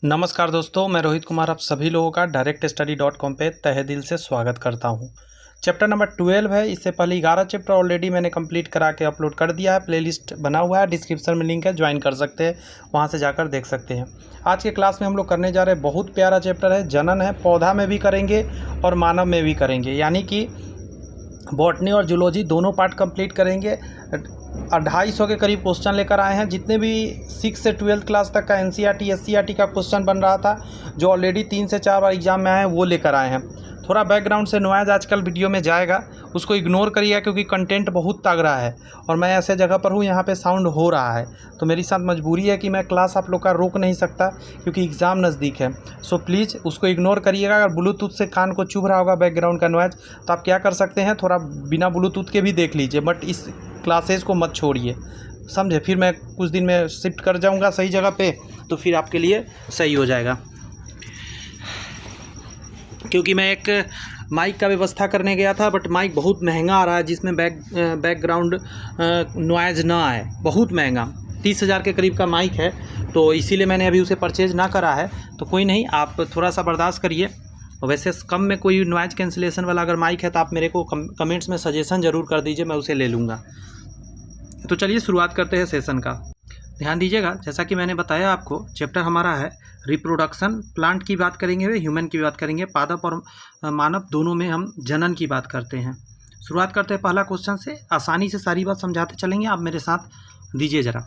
नमस्कार दोस्तों, मैं रोहित कुमार आप सभी लोगों का directstudy.com पे तहे दिल से स्वागत करता हूं। चैप्टर नंबर 12 है। इससे पहले 11 चैप्टर ऑलरेडी मैंने कंप्लीट करा के अपलोड कर दिया है। प्लेलिस्ट बना हुआ है, डिस्क्रिप्शन में लिंक है, ज्वाइन कर सकते हैं, वहां से जाकर देख सकते हैं। आज के क्लास में हम लोग करने जा रहे हैं, बहुत प्यारा चैप्टर है, जनन है। पौधा में भी करेंगे और मानव में भी करेंगे, यानी कि बॉटनी और जूलॉजी दोनों पार्ट कंप्लीट करेंगे। 250 के करीब क्वेश्चन लेकर आए हैं। जितने भी 6 से 12th क्लास तक का एनसीईआरटी एससीईआरटी का क्वेश्चन बन रहा था, जो ऑलरेडी 3 से 4 बार एग्जाम में आए हैं, वो लेकर आए हैं। थोड़ा बैकग्राउंड से नॉइज़ आजकल वीडियो में जाएगा, उसको इग्नोर करिए क्योंकि कंटेंट बहुत तगड़ा है और मैं ऐसे जगह पर हूँ यहाँ पे साउंड हो रहा है, तो मेरी साथ मजबूरी है कि मैं क्लास आप लोग का रोक नहीं सकता क्योंकि एग्ज़ाम नज़दीक है। सो प्लीज़ उसको इग्नोर करिएगा। अगर ब्लूटूथ से कान को चुभ रहा होगा बैकग्राउंड का नॉइज़, तो आप क्या कर सकते हैं, थोड़ा बिना ब्लूटूथ के भी देख लीजिए, बट इस क्लासेस को मत छोड़िए, समझे। फिर मैं कुछ दिन में शिफ्ट कर जाऊंगा सही जगह पे, तो फिर आपके लिए सही हो जाएगा। क्योंकि मैं एक माइक का व्यवस्था करने गया था, बट माइक बहुत महंगा आ रहा है जिसमें बैकग्राउंड नॉइज़ ना आए। बहुत महंगा 30,000 के करीब का माइक है, तो इसीलिए मैंने अभी उसे परचेज ना करा है। तो कोई नहीं, आप थोड़ा सा बर्दाश्त करिए। और वैसे कम में कोई नॉइज़ कैंसिलेशन वाला अगर माइक है तो आप मेरे को कमेंट्स में सजेशन ज़रूर कर दीजिए, मैं उसे ले लूँगा। तो चलिए शुरुआत करते हैं सेशन का। ध्यान दीजिएगा, जैसा कि मैंने बताया आपको, चैप्टर हमारा है रिप्रोडक्शन। प्लांट की बात करेंगे, ह्यूमन की बात करेंगे, पादप और मानव दोनों में हम जनन की बात करते हैं। शुरुआत करते हैं पहला क्वेश्चन से। आसानी से सारी बात समझाते चलेंगे, आप मेरे साथ दीजिए ज़रा।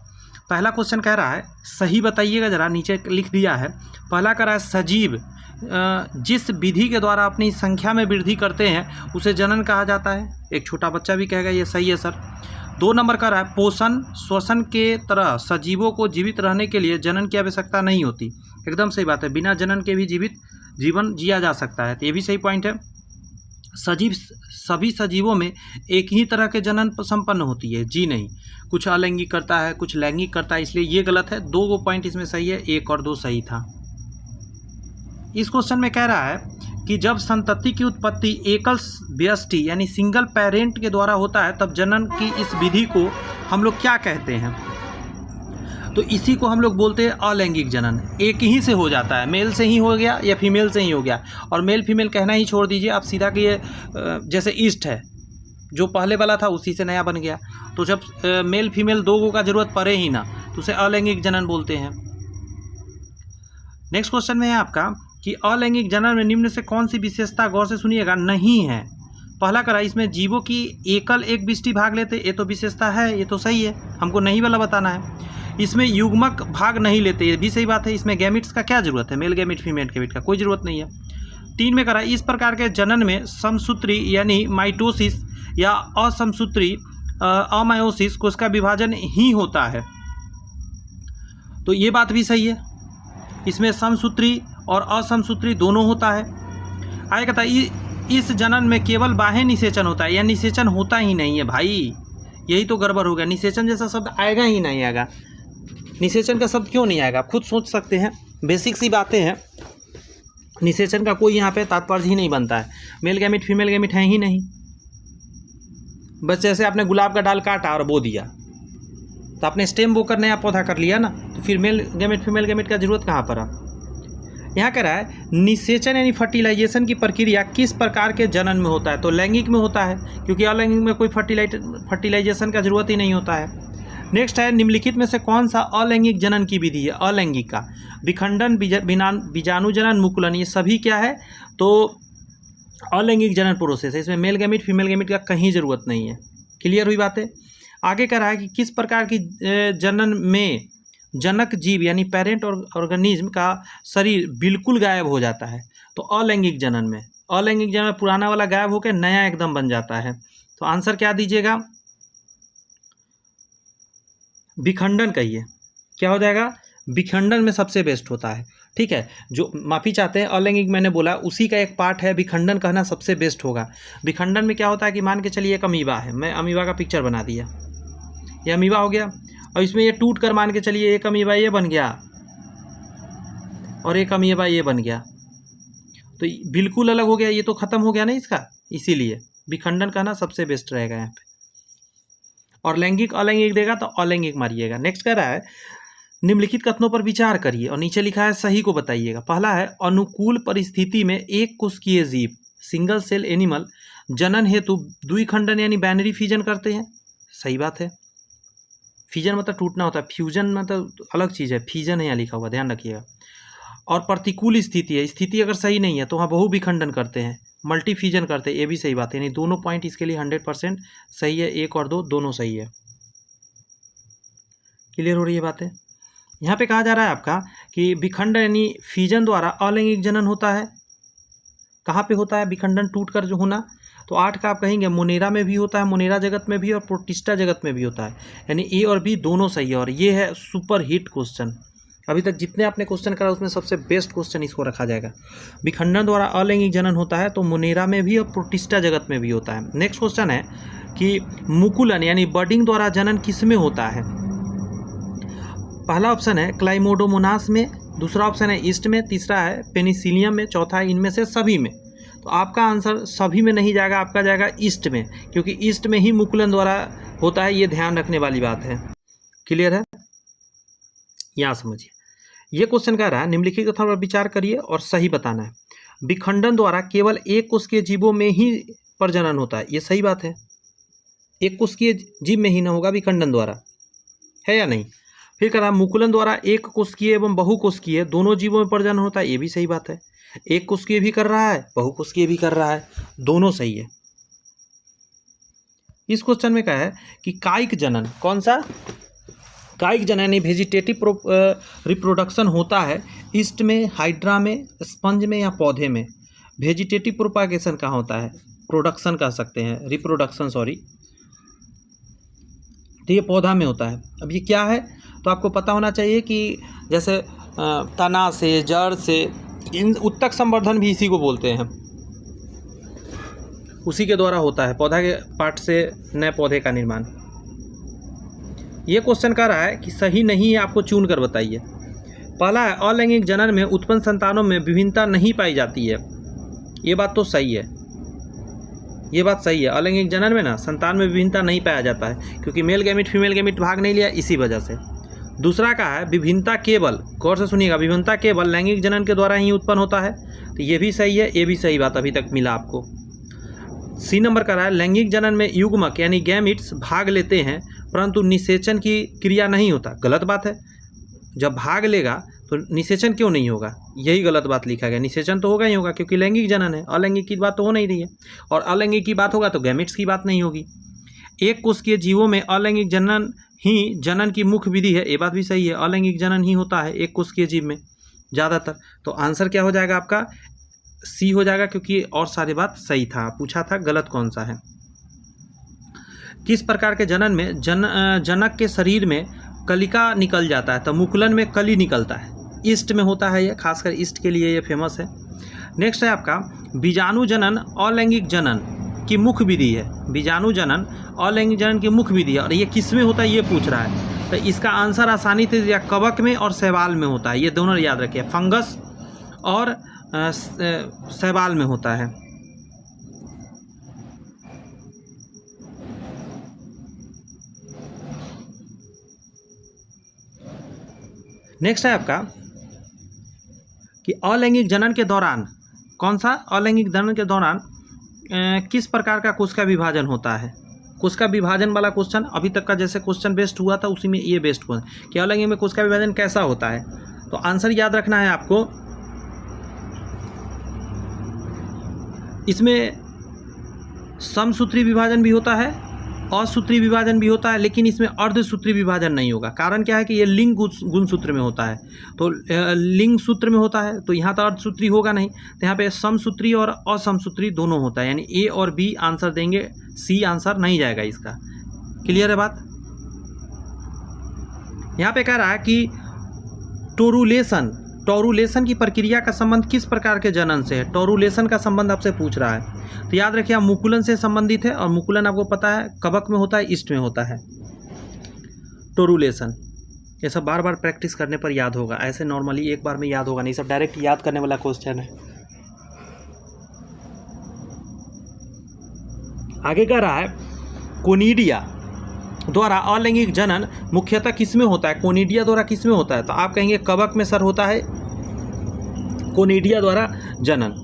पहला क्वेश्चन कह रहा है, सही बताइएगा ज़रा, नीचे लिख दिया है। पहला कह रहा है, सजीव जिस विधि के द्वारा अपनी संख्या में वृद्धि करते हैं उसे जनन कहा जाता है। एक छोटा बच्चा भी कहेगा ये सही है सर। 2 नंबर का रहा है, पोषण श्वसन के तरह सजीवों को जीवित रहने के लिए जनन की आवश्यकता नहीं होती। एकदम सही बात है, बिना जनन के भी जीवित जीवन जिया जा सकता है, तो ये भी सही पॉइंट है। सभी सजीवों में एक ही तरह के जनन संपन्न होती है, जी नहीं, कुछ अलैंगिक करता है, कुछ लैंगिक करता है, इसलिए ये गलत है। 2 पॉइंट इसमें सही है, 1 और 2 सही था। इस क्वेश्चन में कह रहा है कि जब संतति की उत्पत्ति एकल व्यष्टि यानी सिंगल पेरेंट के द्वारा होता है, तब जनन की इस विधि को हम लोग क्या कहते हैं? तो इसी को हम लोग बोलते हैं अलैंगिक जनन। एक ही से हो जाता है, मेल से ही हो गया या फीमेल से ही हो गया। और मेल फीमेल कहना ही छोड़ दीजिए, आप सीधा कि जैसे ईस्ट है, जो पहले वाला था उसी से नया बन गया, तो जब मेल फीमेल 2 का जरूरत पड़े ही ना, तो उसे अलैंगिक जनन बोलते हैं। नेक्स्ट क्वेश्चन में है आपका कि अलैंगिक जनन में निम्न से कौन सी विशेषता, गौर से सुनिएगा, नहीं है। पहला करा, इसमें जीवों की एकल एक विष्टि भाग लेते, ये तो विशेषता है, ये तो सही है, हमको नहीं वाला बताना है। इसमें युग्मक भाग नहीं लेते, ये भी सही बात है। इसमें गैमिट्स का क्या जरूरत है, मेल गैमिट फीमेल गैमिट का कोई ज़रूरत नहीं है। 3 में करा, इस प्रकार के जनन में समसूत्री यानी माइटोसिस या असमसूत्री अमायोसिस कोशिका विभाजन ही होता है, तो ये बात भी सही है। इसमें समसूत्री और असमसूत्री दोनों होता है। आगे कहता है, इस जनन में केवल बाह्य निषेचन होता है, या निषेचन होता ही नहीं है भाई, यही तो गड़बड़ हो गया। निषेचन जैसा शब्द आएगा ही नहीं आएगा। निषेचन का शब्द क्यों नहीं आएगा, आप खुद सोच सकते हैं, बेसिक सी बातें हैं। निषेचन का कोई यहाँ पे तात्पर्य ही नहीं बनता है। मेल गैमिट फीमेल गैमिट है ही नहीं। बस जैसे आपने गुलाब का डाल काटा और बो दिया, तो आपने स्टेम बोकर नया पौधा कर लिया ना, तो फिर मेल गैमेट फीमेल गैमेट का जरूरत कहाँ पड़ा। यहाँ कह रहा है, निषेचन यानी फर्टिलाइजेशन की प्रक्रिया किस प्रकार के जनन में होता है? तो लैंगिक में होता है, क्योंकि अलैंगिक में कोई फर्टिलाइजेशन का जरूरत ही नहीं होता है। नेक्स्ट है, निम्नलिखित में से कौन सा अलैंगिक जनन की विधि है? अलैंगिक का विखंडन, बीजाणु जनन, मुकुलन, ये सभी क्या है? तो अलैंगिक जनन प्रोसेस है। इसमें मेल गैमिट फीमेल गैमिट का कहीं ज़रूरत नहीं है। क्लियर हुई बातें? आगे कह रहा है कि किस प्रकार की जनन में जनक जीव यानी पेरेंट ऑर्गेनिज्म का शरीर बिल्कुल गायब हो जाता है? तो अलैंगिक जनन में। अलैंगिक जनन में पुराना वाला गायब होकर नया एकदम बन जाता है। तो आंसर क्या दीजिएगा? विखंडन कहिए, क्या हो जाएगा? विखंडन में सबसे बेस्ट होता है। ठीक है, जो माफ़ी चाहते हैं, अलैंगिक मैंने बोला उसी का एक पार्ट है, विखंडन कहना सबसे बेस्ट होगा। विखंडन में क्या होता है कि मान के चलिए एक अमीबा है, मैं अमीबा का पिक्चर बना दिया, ये अमीबा हो गया, और इसमें ये टूट कर मान के चलिए एक अमीबा ये बन गया और एक अमीबा ये बन गया, तो बिल्कुल अलग हो गया, ये तो ख़त्म हो गया ना इसका। इसीलिए विखंडन कहना सबसे बेस्ट रहेगा यहाँ पे। और लैंगिक अलैंगिक देगा तो अलैंगिक मारिएगा। नेक्स्ट कह रहा है, निम्नलिखित कथनों पर विचार करिए और नीचे लिखा है सही को बताइएगा। पहला है अनुकूल परिस्थिति में एक कोशिकीय जीव सिंगल सेल एनिमल जनन हेतु द्विखंडन यानी बाइनरी फिजन करते हैं। सही बात है। फिजन मतलब टूटना होता है, फ्यूजन मतलब अलग चीज़ है, फिजन है यहाँ लिखा हुआ, ध्यान रखिएगा। और प्रतिकूल स्थिति है, स्थिति अगर सही नहीं है तो वहाँ बहुविखंडन करते हैं, मल्टी फिजन करते हैं, ये भी सही बात है। यानी दोनों पॉइंट इसके लिए 100% सही है, 1 और 2 दोनों सही है। क्लियर हो रही है बातें। यहाँ पे कहा जा रहा है आपका कि विखंडन यानी फिजन द्वारा अलैंगिक जनन होता है। कहाँ पे होता है विखंडन टूटकर जो होना? तो 8 का आप कहेंगे मोनेरा में भी होता है, मोनेरा जगत में भी और प्रोटिस्टा जगत में भी होता है। यानी ए और बी दोनों सही है और ये है सुपर हिट क्वेश्चन। अभी तक जितने आपने क्वेश्चन करा उसमें सबसे बेस्ट क्वेश्चन इसको रखा जाएगा। विखंडन द्वारा अलैंगिक जनन होता है तो मोनेरा में भी और प्रोटिस्टा जगत में भी होता है। नेक्स्ट क्वेश्चन है कि मुकुलन यानी बडिंग द्वारा जनन किस में होता है? पहला ऑप्शन है क्लाइमोडोमोनास में, दूसरा ऑप्शन है ईस्ट में, तीसरा है पेनिसिलियम में, चौथा है इनमें से सभी में। तो आपका आंसर सभी में नहीं जाएगा, आपका जाएगा ईस्ट में, क्योंकि ईस्ट में ही मुकुलन द्वारा होता है। ये ध्यान रखने वाली बात है। क्लियर है? यहाँ समझिए, ये क्वेश्चन कह रहा है निम्नलिखित कथनों पर विचार करिए और सही बताना है। विखंडन द्वारा केवल एक कोशिकीय जीवों में ही प्रजनन होता है। ये सही बात है, एक कोशिकीय जीव में ही ना होगा विखंडन द्वारा, है या नहीं? फिर कह रहा है मुकुलन द्वारा एक कोशिकीय एवं बहुकोशिकीय दोनों जीवों में प्रजनन होता है। ये भी सही बात है, एक कोशिकीय भी कर रहा है, बहुकोशिकीय भी कर रहा है, दोनों सही है। इस क्वेश्चन में क्या है कि कायिक जनन, कौन सा? कायिक जनन यानी वेजिटेटिव रिप्रोडक्शन होता है ईस्ट में, हाइड्रा में, स्पंज में या पौधे में। वेजिटेटिव प्रोपागेशन कहाँ होता है? प्रोडक्शन कह सकते हैं, रिप्रोडक्शन सॉरी, तो ये पौधा में होता है। अब ये क्या है तो आपको पता होना चाहिए कि जैसे तना से, जड़ से, इन उत्तक संवर्धन भी इसी को बोलते हैं, उसी के द्वारा होता है, पौधा के पार्ट से नए पौधे का निर्माण। ये क्वेश्चन कह रहा है कि सही नहीं है, आपको चुन कर बताइए। पहला है अलैंगिक जनन में उत्पन्न संतानों में विभिन्नता नहीं पाई जाती है। ये बात तो सही है, ये बात सही है। अलैंगिक जनन में ना संतान में विभिन्नता नहीं पाया जाता है, क्योंकि मेल गैमिट फीमेल गैमिट भाग नहीं लिया, इसी वजह से। दूसरा का है विभिन्नता केवल, गौर से सुनिएगा, विभिन्नता केवल लैंगिक जनन के द्वारा ही उत्पन्न होता है। तो ये भी सही है, ये भी सही बात अभी तक मिला आपको। सी नंबर का रहा है लैंगिक जनन में युग्मक यानी गैमिट्स भाग लेते हैं परंतु निषेचन की क्रिया नहीं होता। गलत बात है, जब भाग लेगा तो निषेचन क्यों नहीं होगा? यही गलत बात लिखा गया। निषेचन तो होगा ही होगा, क्योंकि लैंगिक जनन है, अलैंगिक की बात तो हो नहीं रही है। और अलैंगिक की बात होगा तो गैमिट्स की बात नहीं होगी। एक कोशिकीय जीवों में अलैंगिक जनन ही जनन की मुख्य विधि है। ये बात भी सही है, अलैंगिक जनन ही होता है एक कोशिकीय जीव में ज़्यादातर। तो आंसर क्या हो जाएगा आपका? सी हो जाएगा, क्योंकि और सारी बात सही था। पूछा था गलत कौन सा है। किस प्रकार के जनन में जनक के शरीर में कलिका निकल जाता है? तो मुकुलन में कली निकलता है, ईस्ट में होता है ये, खासकर ईस्ट के लिए ये फेमस है। नेक्स्ट है आपका बीजाणु जनन अलैंगिक जनन की मुख्य विधि है। बीजाणु जनन अलैंगिक जनन की मुख्य विधि है, और ये किस में होता है ये पूछ रहा है। तो इसका आंसर आसानी से या कवक में और शैवाल में होता है। ये दोनों याद रखिए, फंगस और शैवाल में होता है। नेक्स्ट है आपका कि अलैंगिक जनन के दौरान, कौन सा? अलैंगिक जनन के दौरान किस प्रकार का कोशिका विभाजन होता है? कोशिका विभाजन वाला क्वेश्चन अभी तक का जैसे क्वेश्चन बेस्ट हुआ था, उसी में ये बेस्ट क्वेश्चन कि अलैंगिक में कोशिका विभाजन कैसा होता है। तो आंसर याद रखना है आपको, इसमें समसूत्री विभाजन भी होता है, असूत्री विभाजन भी होता है, लेकिन इसमें अर्धसूत्री विभाजन नहीं होगा। कारण क्या है कि ये लिंग गुणसूत्र में होता है। तो लिंग सूत्र में होता है तो यहाँ तो अर्धसूत्री होगा नहीं, तो यहाँ पे समसूत्री और असमसूत्री दोनों होता है। यानी ए और बी आंसर देंगे, सी आंसर नहीं जाएगा इसका। क्लियर है बात? यहाँ पे कह रहा है कि टोरुलेशन की प्रक्रिया का संबंध किस प्रकार के जनन से है? टोरुलेशन का संबंध आपसे पूछ रहा है। तो याद रखिए मुकुलन से संबंधित है, और मुकुलन आपको पता है कवक में होता है, ईस्ट में होता है टोरुलेशन। ये सब बार बार प्रैक्टिस करने पर याद होगा, ऐसे नॉर्मली एक बार में याद होगा नहीं, सब डायरेक्ट याद करने वाला क्वेश्चन है। आगे कह रहा है कोनिडिया द्वारा अलैंगिक जनन मुख्यतः किसमें होता है? कोनिडिया द्वारा किसमें होता है? तो आप कहेंगे कवक में सर होता है कोनिडिया द्वारा जनन।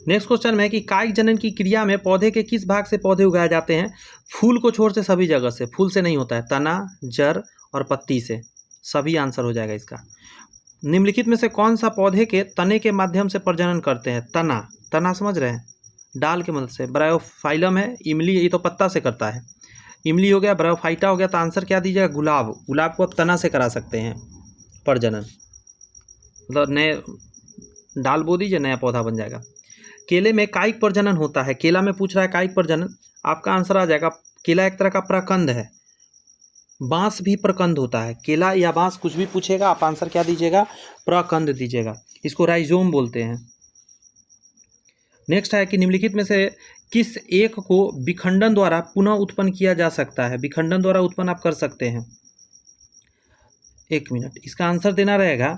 नेक्स्ट क्वेश्चन में है कि कायिक जनन की क्रिया में पौधे के किस भाग से पौधे उगाए जाते हैं? फूल को छोड़ से सभी जगह से। फूल से नहीं होता है, तना, जड़ और पत्ती से। सभी आंसर हो जाएगा इसका। निम्नलिखित में से कौन सा पौधे के तने के माध्यम से प्रजनन करते हैं? तना। तना समझ रहे हैं? डाल के मदद से। ब्रायोफाइलम है। इमली, ये तो पत्ता से करता है। इमली हो गया, ब्रायोफाइटा हो गया। तो आंसर क्या दीजिएगा? गुलाब। गुलाब को आप तना से करा सकते हैं प्रजनन, मतलब नए डाल बो दीजिए, नया पौधा बन जाएगा। केले में कायिक प्रजनन होता है। केला में पूछ रहा है कायिक प्रजनन, आपका आंसर आ जाएगा केला एक तरह का प्रकंद है। बांस भी प्रकंद होता है। केला या बांस कुछ भी पूछेगा, आप आंसर क्या दीजिएगा? प्रकंद दीजिएगा। इसको राइजोम बोलते हैं। नेक्स्ट है कि निम्नलिखित में से किस एक को विखंडन द्वारा पुनः उत्पन्न किया जा सकता है? विखंडन द्वारा उत्पन्न आप कर सकते हैं। एक मिनट, इसका आंसर देना रहेगा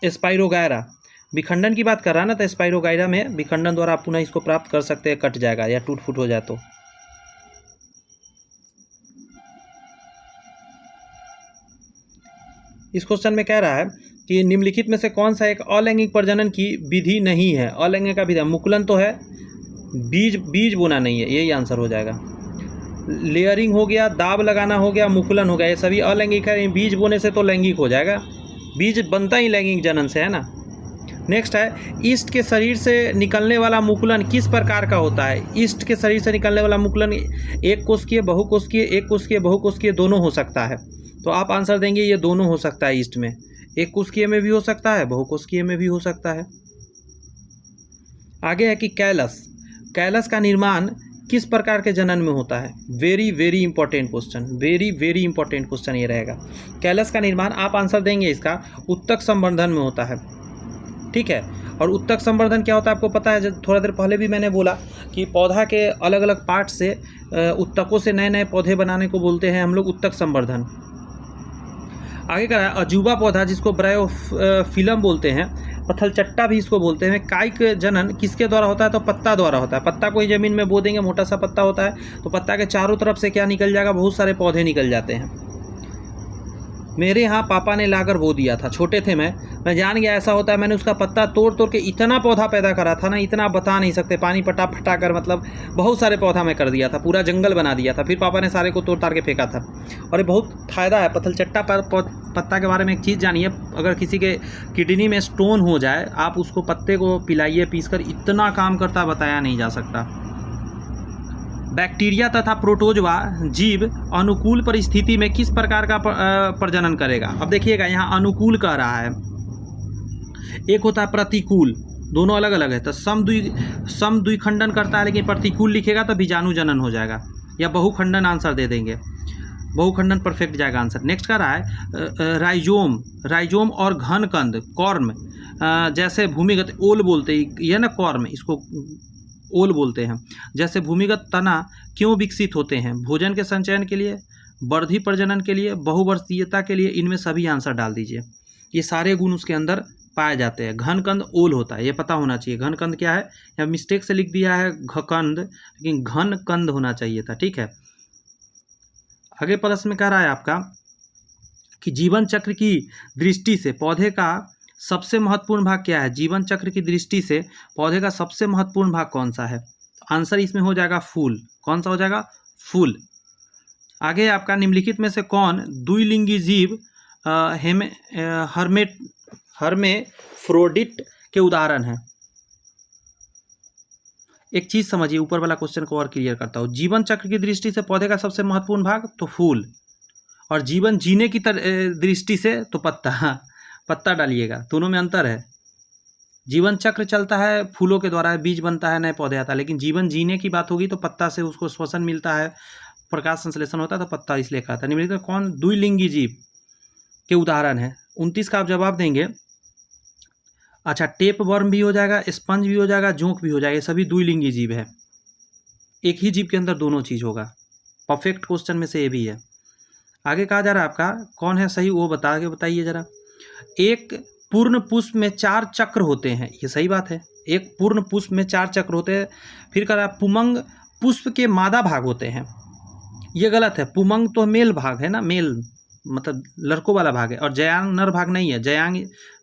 स्पाइरोगायरा। विखंडन की बात कर रहा है ना, तो स्पाइरोगायरा में विखंडन द्वारा आप पुनः इसको प्राप्त कर सकते हैं, कट जाएगा या टूट फूट हो जाए तो। इस क्वेश्चन में कह रहा है कि निम्नलिखित में से कौन सा एक अलैंगिक प्रजनन की विधि नहीं है? अलैंगिक का विधि मुकुलन तो है, बीज बोना नहीं है, यही आंसर हो जाएगा। लेयरिंग हो गया, दाब लगाना हो गया, मुकुलन हो गया, ये सभी अलैंगिक है। बीज बोने से तो लैंगिक हो जाएगा, बीज बनता ही लैंगिक जनन से है ना। नेक्स्ट है ईस्ट के शरीर से निकलने वाला मुकुलन किस प्रकार का होता है? ईस्ट के शरीर से निकलने वाला मुकुलन एक कोशिकीय, बहुकोशिकीय, एक कोशिकीय, बहुकोशिकीय दोनों हो सकता है। तो आप आंसर देंगे ये दोनों हो सकता है। ईस्ट में एक कोशिकीय में भी हो सकता है, बहुकोशिकीय में भी हो सकता है। आगे है कि कैलस। कैलस का निर्माण किस प्रकार के जनन में होता है? Very very important question, very very important question ये रहेगा। कैलस का निर्माण आप आंसर देंगे इसका उत्तक संवर्धन में होता है, ठीक है। और उत्तक संवर्धन क्या होता है आपको पता है? जब थोड़ा देर पहले भी मैंने बोला कि पौधा के अलग अलग पार्ट से उत्तकों से नए नए पौधे बनाने को बोलते हैं हम लोग उत्तक संवर्धन। आगे का है अजूबा पौधा, जिसको ब्रायोफिलम बोलते हैं, पथलचट्टा भी इसको बोलते हैं। कायिक जनन किसके द्वारा होता है? तो पत्ता द्वारा होता है। पत्ता को ही जमीन में बो देंगे, मोटा सा पत्ता होता है, तो पत्ता के चारों तरफ से क्या निकल जाएगा? बहुत सारे पौधे निकल जाते हैं। मेरे यहाँ पापा ने लाकर बो दिया था, छोटे थे मैं जान गया ऐसा होता है। मैंने उसका पत्ता तोड़ तोड़ के इतना पौधा पैदा करा था ना, इतना बता नहीं सकते। पानी पटा फटा कर मतलब बहुत सारे पौधा मैं कर दिया था, पूरा जंगल बना दिया था। फिर पापा ने सारे को तोड़ ताड़ के फेंका था। और ये बहुत फ़ायदा है पथलचट्टा पत्ता के बारे में एक चीज़ जानिए, अगर किसी के किडनी में स्टोन हो जाए, आप उसको पत्ते को पिलाइए पीस कर, इतना काम करता बताया नहीं जा सकता। बैक्टीरिया तथा प्रोटोजवा जीव अनुकूल परिस्थिति में किस प्रकार का प्रजनन करेगा? अब देखिएगा यहाँ अनुकूल कह रहा है, एक होता है प्रतिकूल, दोनों अलग अलग है। तो समद्विखंडन करता है, लेकिन प्रतिकूल लिखेगा तो बीजाणु जनन हो जाएगा, या बहुखंडन आंसर दे देंगे। बहुखंडन परफेक्ट जाएगा आंसर। नेक्स्ट कह रहा है राइजोम और घनकंद कॉर्म, जैसे भूमिगत ओल बोलते हैं, यह ना कॉर्म, इसको ओल बोलते हैं। जैसे भूमिगत तना क्यों विकसित होते हैं? भोजन के संचयन के लिए, वर्धी प्रजनन के लिए, बहुवर्षीयता के लिए। इनमें सभी आंसर डाल दीजिए, ये सारे गुण उसके अंदर पाए जाते हैं। घनकंद ओल होता है, ये पता होना चाहिए। घनकंद क्या है? या मिस्टेक से लिख दिया है घकंद, लेकिन घनकंद होना चाहिए था, ठीक है। आगे प्रश्न में कह रहा है आपका कि जीवन चक्र की दृष्टि से पौधे का सबसे महत्वपूर्ण भाग क्या है? जीवन चक्र की दृष्टि से पौधे का सबसे महत्वपूर्ण भाग कौन सा है? आंसर इसमें हो जाएगा फूल। कौन सा हो जाएगा? फूल। आगे आपका निम्नलिखित में से कौन द्विलिंगी जीव हर्मेफ्रोडिट के उदाहरण है? एक चीज समझिए, ऊपर वाला क्वेश्चन को और क्लियर करता हूँ। जीवन चक्र की दृष्टि से पौधे का सबसे महत्वपूर्ण भाग तो फूल, और जीवन जीने की दृष्टि से तो पत्ता डालिएगा, दोनों में अंतर है। जीवन चक्र चलता है फूलों के द्वारा, बीज बनता है, नए पौधे आता है, लेकिन जीवन जीने की बात होगी तो पत्ता से उसको श्वसन मिलता है, प्रकाश संश्लेषण होता है, तो पत्ता इसलिए खाता है। निम्नलिखित में कौन द्विलिंगी जीव के उदाहरण है? 29 का आप जवाब देंगे। अच्छा, टेप वर्म भी हो जाएगा, स्पंज भी हो जाएगा, जोंक भी हो जाएगा, ये सभी द्विलिंगी जीव है। एक ही जीव के अंदर दोनों चीज़ होगा। परफेक्ट क्वेश्चन में से ये भी है। आगे कहा जा रहा है आपका कौन है सही, वो बताइए जरा। एक पूर्ण पुष्प में 4 चक्र होते हैं, ये सही बात है। एक पूर्ण पुष्प में 4 चक्र होते हैं। फिर कह रहा है पुमंग पुष्प के मादा भाग होते हैं, ये गलत है। पुमंग तो मेल भाग है ना, मेल मतलब लड़कों वाला भाग है, और जयांग नर भाग नहीं है। जयांग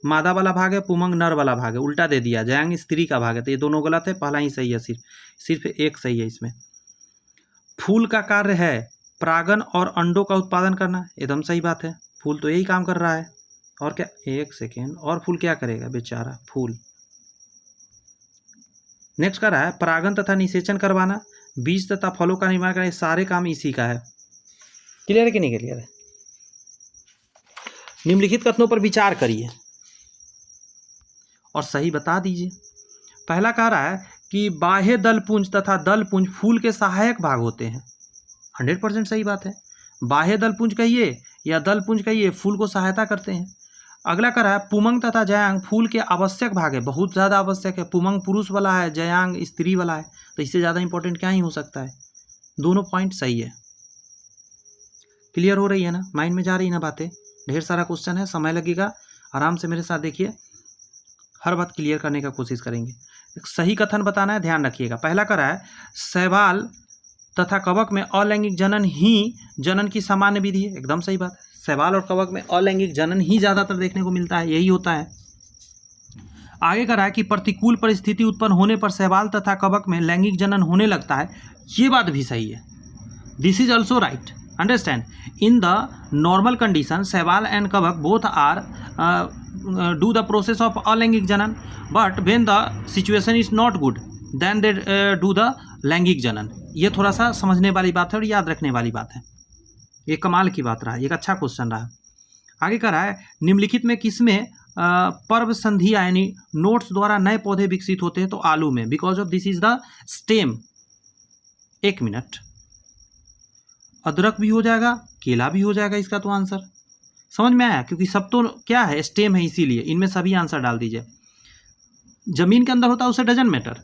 मादा वाला भाग है, पुमंग नर वाला भाग है, उल्टा दे दिया। जयांग स्त्री का भाग है, तो ये दोनों गलत है, पहला ही सही है, सिर्फ एक सही है इसमें। फूल का कार्य है परागन और अंडों का उत्पादन करना, एकदम सही बात है, फूल तो यही काम कर रहा है। और क्या, एक सेकेंड, और फूल क्या करेगा बेचारा फूल। नेक्स्ट कर रहा है परागन तथा निषेचन करवाना, बीज तथा फलों का निर्माण करना, ये सारे काम इसी का है। क्लियर है कि नहीं क्लियर है? निम्नलिखित कथनों पर विचार करिए और सही बता दीजिए। पहला कह रहा है कि बाह्य दलपुंज तथा दलपुंज फूल के सहायक भाग होते हैं, 100% सही बात है। बाह्य दलपुंज कहिए या दलपुंज कहिए, फूल को सहायता करते हैं। अगला कह रहा है पुमंग तथा जयांग फूल के आवश्यक भाग है, बहुत ज़्यादा आवश्यक है। पुमंग पुरुष वाला है, जयांग स्त्री वाला है, तो इससे ज़्यादा इंपॉर्टेंट क्या ही हो सकता है। दोनों पॉइंट सही है। क्लियर हो रही है ना, माइंड में जा रही है ना बातें? ढेर सारा क्वेश्चन है, समय लगेगा, आराम से मेरे साथ देखिए, हर बात क्लियर करने का कोशिश करेंगे। सही कथन बताना है, ध्यान रखिएगा। पहला कह रहा है शैवाल तथा कवक में अलैंगिक जनन ही जनन की सामान्य विधि है, एकदम सही बात है। शैवाल और कवक में अलैंगिक जनन ही ज़्यादातर देखने को मिलता है, यही होता है। आगे कह रहा है कि प्रतिकूल परिस्थिति उत्पन्न होने पर शैवाल तथा कवक में लैंगिक जनन होने लगता है, ये बात भी सही है। This is also right, understand. In the normal condition शैवाल एंड कवक both are do the process of अलैंगिक जनन, but when the situation is not good then they do the लैंगिक जनन। ये थोड़ा सा समझने वाली बात है और याद रखने वाली बात है, ये कमाल की बात रहा, एक अच्छा क्वेश्चन रहा। आगे कह रहा है निम्नलिखित में किसमें पर्व संधि यानी नोट्स द्वारा नए पौधे विकसित होते हैं, तो आलू में, because of this is the stem. एक मिनट, अदरक भी हो जाएगा, केला भी हो जाएगा, इसका तो आंसर समझ में आया, क्योंकि सब तो क्या है, स्टेम है, इसीलिए इनमें सभी आंसर डाल दीजिए। जमीन के अंदर होता है उसे डजंट मैटर,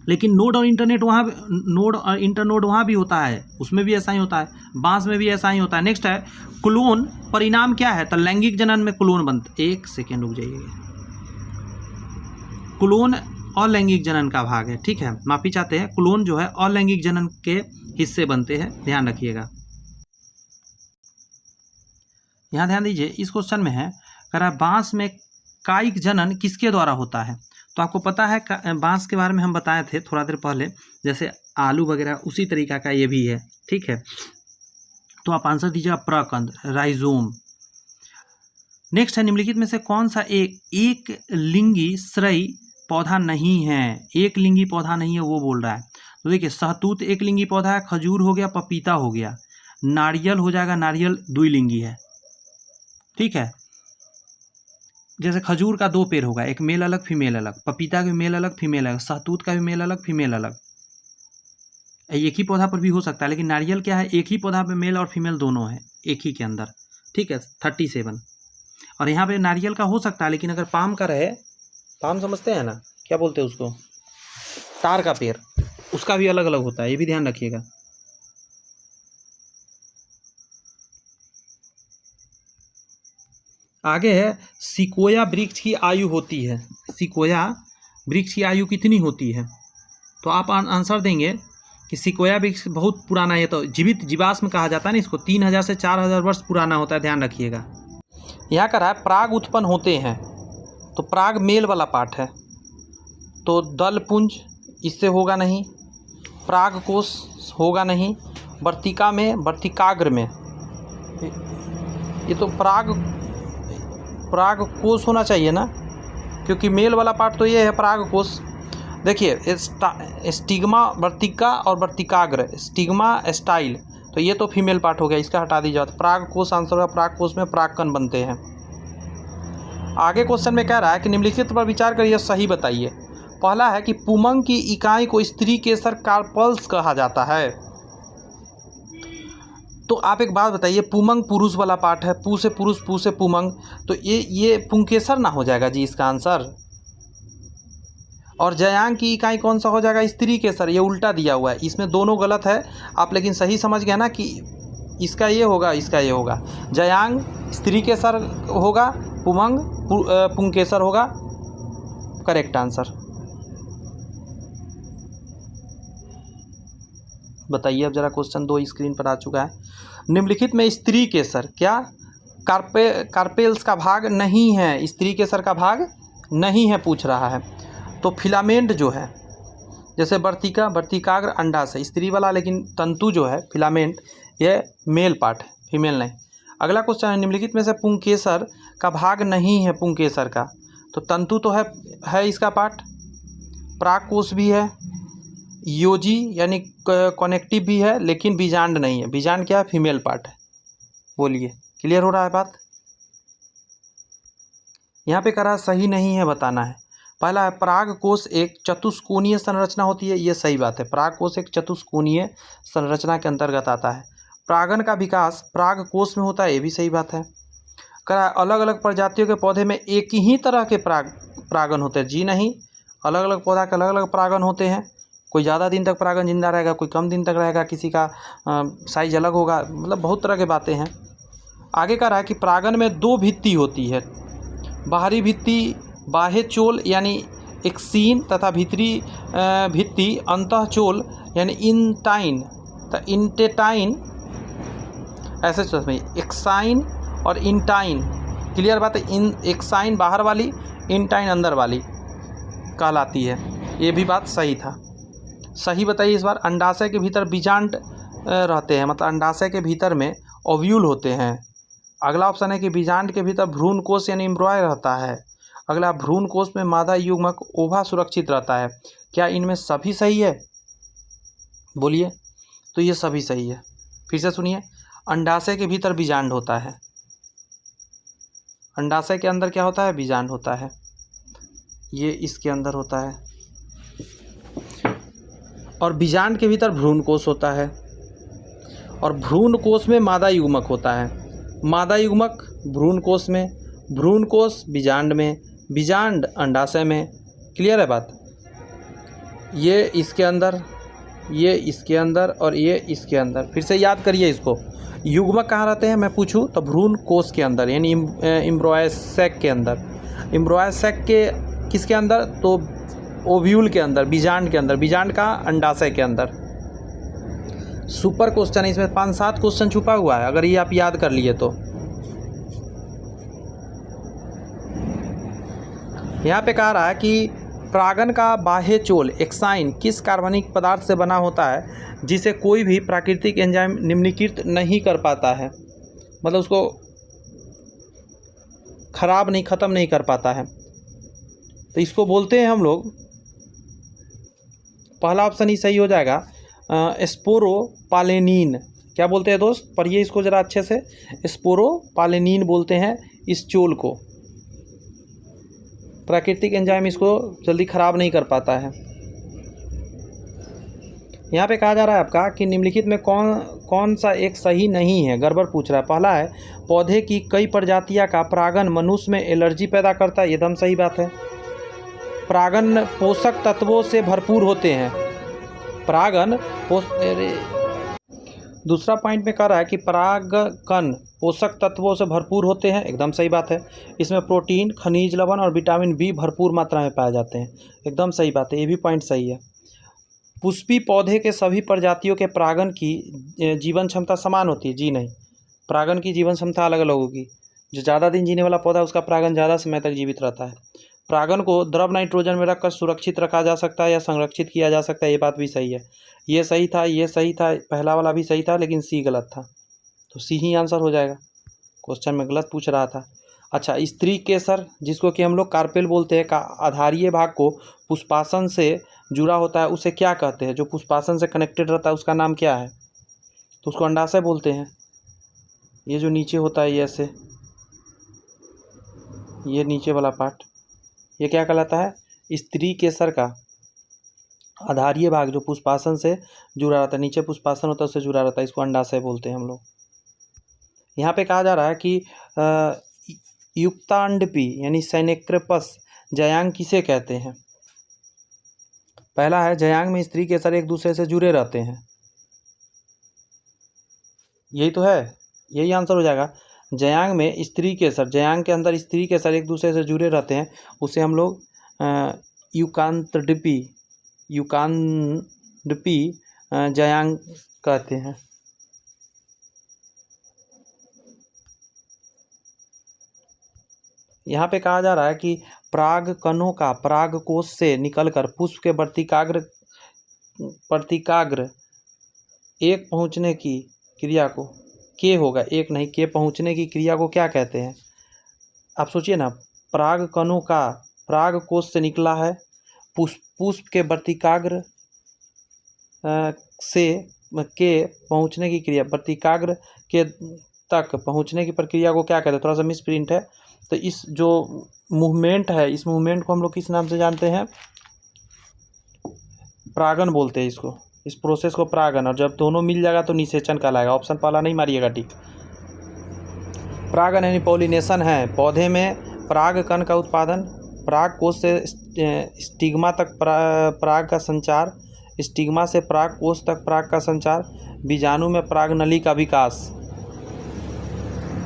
लेकिन नोड और इंटरनेट वहाँ, नोड और इंटरनोड वहाँ भी होता है, उसमें भी ऐसा ही होता है, बांस में भी ऐसा ही होता है। नेक्स्ट है क्लोन, परिणाम क्या है, तो लैंगिक जनन में क्लोन बनते। एक सेकेंड रुक जाइएगा, क्लोन अलैंगिक जनन का भाग है, ठीक है, माफी चाहते हैं। क्लोन जो है अलैंगिक जनन के हिस्से बनते हैं, ध्यान रखिएगा। यहाँ ध्यान दीजिए, इस क्वेश्चन में है कह रहा है बांस में कायिक जनन किसके द्वारा होता है, तो आपको पता है बांस के बारे में हम बताए थे थोड़ा देर पहले, जैसे आलू वगैरह उसी तरीका का ये भी है, ठीक है। तो आप आंसर दीजिएगा प्रकंद, राइजोम। नेक्स्ट है निम्नलिखित में से कौन सा एक लिंगी श्रेयी पौधा नहीं है, एक लिंगी पौधा नहीं है, वो बोल रहा है। तो देखिए सहतूत एक लिंगी पौधा है, खजूर हो गया, पपीता हो गया, नारियल हो जाएगा, नारियल द्विलिंगी है, ठीक है। जैसे खजूर का 2 पेड़ होगा, एक मेल अलग फीमेल अलग, पपीता का भी मेल अलग फीमेल अलग, सहतूत का भी मेल अलग फीमेल अलग, एक ही पौधा पर भी हो सकता है। लेकिन नारियल क्या है, एक ही पौधा पे मेल और फीमेल दोनों है एक ही के अंदर, ठीक है, 37। और यहाँ पे नारियल का हो सकता है, लेकिन अगर पाम का रहे, पाम समझते हैं ना, क्या बोलते हैं उसको, तार का पेड़, उसका भी अलग अलग होता है, ये भी ध्यान रखिएगा। आगे है सिकोया वृक्ष की आयु होती है, सिकोया वृक्ष की आयु कितनी होती है, तो आप आंसर देंगे कि सिकोया वृक्ष बहुत पुराना है, तो जीवित जीवाश्म कहा जाता है ना इसको, 3000 से 4000 वर्ष पुराना होता है, ध्यान रखिएगा। यहाँ कह रहा है प्राग उत्पन्न होते हैं, तो प्राग मेल वाला पार्ट है, तो दलपुंज इससे होगा नहीं, प्राग कोश होगा नहीं, वर्तिका में, वर्तिकाग्र में, ये तो प्राग कोश होना चाहिए ना, क्योंकि मेल वाला पार्ट तो ये है प्राग कोश। देखिए स्टिग्मा वर्तिका और वर्तिकाग्र, स्टिग्मा स्टाइल, तो ये तो फीमेल पार्ट हो गया, इसका हटा दीजिए। प्राग कोश आंसर होगा, प्राग कोश में प्रागकण बनते हैं। आगे क्वेश्चन में कह रहा है कि निम्नलिखित पर विचार करिए, सही बताइए। पहला है कि पुमंग की इकाई को स्त्री केसर कार्पल्स कहा जाता है, तो आप एक बात बताइए, पुमंग पुरुष वाला पार्ट है, पू से पुरुष, पू से पुमंग, तो ये पुंकेसर ना हो जाएगा जी इसका आंसर। और जयांग की इकाई कौन सा हो जाएगा, स्त्री केसर, ये उल्टा दिया हुआ है, इसमें दोनों गलत है आप, लेकिन सही समझ गए ना कि इसका ये होगा, इसका ये होगा। जयांग स्त्री केसर होगा, पुमंग पुंकेसर होगा, करेक्ट आंसर। बताइए अब जरा, क्वेश्चन 2 स्क्रीन पर आ चुका है। निम्नलिखित में स्त्री केसर क्या कार्पेल्स का भाग नहीं है? स्त्री केसर का भाग नहीं है पूछ रहा है। तो फिलामेंट जो है, जैसे वर्तिकाग्र अंडाशय स्त्री वाला, लेकिन तंतु जो है फिलामेंट ये मेल पार्ट है, फीमेल नहीं। अगला क्वेश्चन है, निम्नलिखित में से पुंकेसर का भाग नहीं है पुंकेसर का? तो तंतु तो है इसका पार्ट, परागकोश भी है, योजी यानी कनेक्टिव भी है, लेकिन बीजांड नहीं है। बीजांड क्या है? फीमेल पार्ट है। बोलिए, क्लियर हो रहा है बात? यहाँ पे कह रहा सही नहीं है, बताना है। पहला है परागकोश एक चतुष्कोणीय संरचना होती है, ये सही बात है। परागकोश एक चतुष्कोणीय संरचना के अंतर्गत आता है। परागन का विकास परागकोश में होता है, ये भी सही बात है। कह रहा है अलग अलग प्रजातियों के पौधे में एक ही तरह के परागन होते हैं। जी नहीं, अलग अलग पौधा के अलग अलग परागन होते हैं। कोई ज़्यादा दिन तक परागन जिंदा रहेगा, कोई कम दिन तक रहेगा, किसी का साइज अलग होगा, मतलब बहुत तरह की बातें हैं। आगे कह रहा है कि परागन में 2 भित्ति होती है, बाहरी भित्ति बाह्य चोल यानी एक्सीन तथा भीतरी भित्ति अंतःचोल यानी इंटाइन। तो इंटेटाइन ऐसे समझिए, एक्साइन और इंटाइन। क्लियर बात है? एक्साइन बाहर वाली, इंटाइन अंदर वाली कहलाती है। ये भी बात सही था। सही बताइए इस बार। अंडाशय के भीतर बीजांड रहते हैं, मतलब अंडाशय के भीतर में ओव्यूल होते हैं। अगला ऑप्शन है कि बीजांड के भीतर भ्रूण कोश यानी एम्ब्रॉय रहता है। अगला, भ्रूण कोश में मादा युग्मक ओवा सुरक्षित रहता है। क्या इनमें सभी सही है? बोलिए। तो ये सभी सही है। फिर से सुनिए, अंडाशय के भीतर बीजांड होता है, अंडाशय के अंदर क्या होता है? बीजांड होता है। ये इसके अंदर होता है। और बीजांड के भीतर भ्रूण कोश होता है, और भ्रूण कोश में मादा युग्मक होता है। मादा युग्मक भ्रूण कोश में, भ्रूण कोश बीजांड में, बीजांड अंडाशय में। क्लियर है बात? ये इसके अंदर, ये इसके अंदर और ये इसके अंदर। फिर से याद करिए इसको। युग्मक कहाँ रहते हैं मैं पूछूं तो भ्रूण कोश के अंदर यानी एम्ब्रॉय सैक के अंदर। एम्ब्रॉय सैक के किसके अंदर? तो ओव्यूल के अंदर, बीजांड के अंदर। बीजांड का अंडाशय के अंदर। सुपर क्वेश्चन है, इसमें 5-7 क्वेश्चन छुपा हुआ है, अगर ये आप याद कर लिए तो। यहाँ पे कह रहा है कि परागन का बाह्य चोल एक्साइन किस कार्बनिक पदार्थ से बना होता है जिसे कोई भी प्राकृतिक एंजाइम निम्नीकृत नहीं कर पाता है, मतलब उसको खराब नहीं, ख़त्म नहीं कर पाता है। तो इसको बोलते हैं हम लोग, पहला ऑप्शन ही सही हो जाएगा, स्पोरोपालेनिन। क्या बोलते हैं दोस्त? पढ़िए इसको ज़रा अच्छे से। स्पोरोपालेनिन बोलते हैं इस चोल को। प्राकृतिक एंजाइम इसको जल्दी ख़राब नहीं कर पाता है। यहाँ पे कहा जा रहा है आपका कि निम्नलिखित में कौन सा एक सही नहीं है, गड़बड़ पूछ रहा है। पहला है पौधे की कई प्रजातियाँ का परागन मनुष्य में एलर्जी पैदा करता है, एकदम सही बात है। परागन पोषक तत्वों से भरपूर होते हैं। परागन दूसरा पॉइंट में कह रहा है कि परागकण पोषक तत्वों से भरपूर होते हैं, एकदम सही बात है। इसमें प्रोटीन, खनिज लवण और विटामिन बी भरपूर मात्रा में पाए जाते हैं, एकदम सही बात है, ये भी पॉइंट सही है। पुष्पी पौधे के सभी प्रजातियों के परागन की जीवन क्षमता समान होती है? जी नहीं, परागन की जीवन क्षमता अलग अलग होगी। जो ज़्यादा दिन जीने वाला पौधा है उसका परागन ज़्यादा समय तक जीवित रहता है। परागन को द्रव नाइट्रोजन में रखकर सुरक्षित रखा जा सकता है या संरक्षित किया जा सकता है, ये बात भी सही है। ये सही था, ये सही था, पहला वाला भी सही था, लेकिन सी गलत था, तो सी ही आंसर हो जाएगा। क्वेश्चन में गलत पूछ रहा था। अच्छा, स्त्री केसर जिसको कि हम लोग कार्पेल बोलते हैं का आधारीय भाग को पुष्पासन से जुड़ा होता है, उसे क्या कहते हैं? जो पुष्पासन से कनेक्टेड रहता है उसका नाम क्या है? तो उसको अंडाशय बोलते हैं। ये जो नीचे होता है, ये ऐसे, ये नीचे वाला पार्ट, ये क्या कहलाता है? स्त्री केसर का आधारीय भाग जो पुष्पासन से जुड़ा रहता है, नीचे पुष्पासन होता है उससे जुड़ा रहता है, इसको अंडाशय बोलते हैं हम लोग। यहाँ पे कहा जा रहा है कि युक्तांडपी यानी सैनेक्रेपस जयांग किसे कहते हैं? पहला है जयांग में स्त्री केसर एक दूसरे से जुड़े रहते हैं, यही तो है, यही आंसर हो जाएगा। जयांग में स्त्री केसर, जयांग के अंदर स्त्री केसर एक दूसरे से जुड़े रहते हैं, उसे हम लोग यूकांडपी जयांग कहते हैं। यहाँ पे कहा जा रहा है कि परागकणों का परागकोश से निकलकर पुष्प के वर्तिकाग्र एक पहुँचने की क्रिया को के होगा, एक नहीं के पहुँचने की क्रिया को क्या कहते हैं? आप सोचिए ना, परागकणों का परागकोश से निकला है, पुष्प के वर्तिकाग्र से के पहुँचने की क्रिया, वर्तिकाग्र के तक पहुँचने की प्रक्रिया को क्या कहते हैं? थोड़ा सा मिस प्रिंट है, तो इस जो मूवमेंट है, इस मूवमेंट को हम लोग किस नाम से जानते हैं? परागन बोलते हैं इसको, इस प्रोसेस को परागन। और जब दोनों मिल जाएगा तो निषेचन कहलाएगा। ऑप्शन पहला नहीं मारिएगा टिक। परागन यानी पॉलिनेशन है, पौधे में परागकण का उत्पादन, पराग कोश से स्टिग्मा तक पराग का संचार, स्टिग्मा से पराग कोश तक पराग का संचार, बीजाणु में पराग नली का विकास।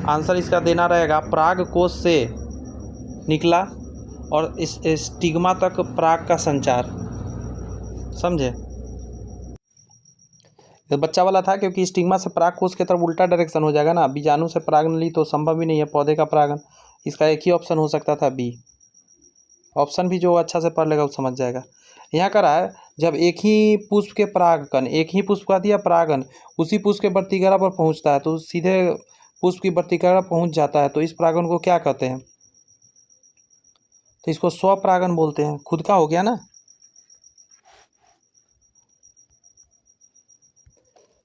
आंसर इसका देना रहेगा पराग कोश से निकला और इस स्टिग्मा तक पराग का संचार। समझे? बच्चा वाला था, क्योंकि स्टिग्मा से पराग कोश की तरफ उल्टा डायरेक्शन हो जाएगा ना। बीजाणु से पराग नली तो संभव ही नहीं है, पौधे का परागन। इसका एक ही ऑप्शन हो सकता था, बी। ऑप्शन भी जो अच्छा से पढ़ लेगा वो समझ जाएगा। यहाँ कह रहा है जब एक ही पुष्प के परागकण, एक ही पुष्प का दिया परागन, उसी पुष्प के वर्तिकाग्र पर पहुँचता है तो सीधे पुष्प की वर्तिकाग्र पहुँच जाता है, तो इस परागन को क्या कहते हैं? तो इसको स्वपरागन बोलते हैं। खुद का हो गया ना।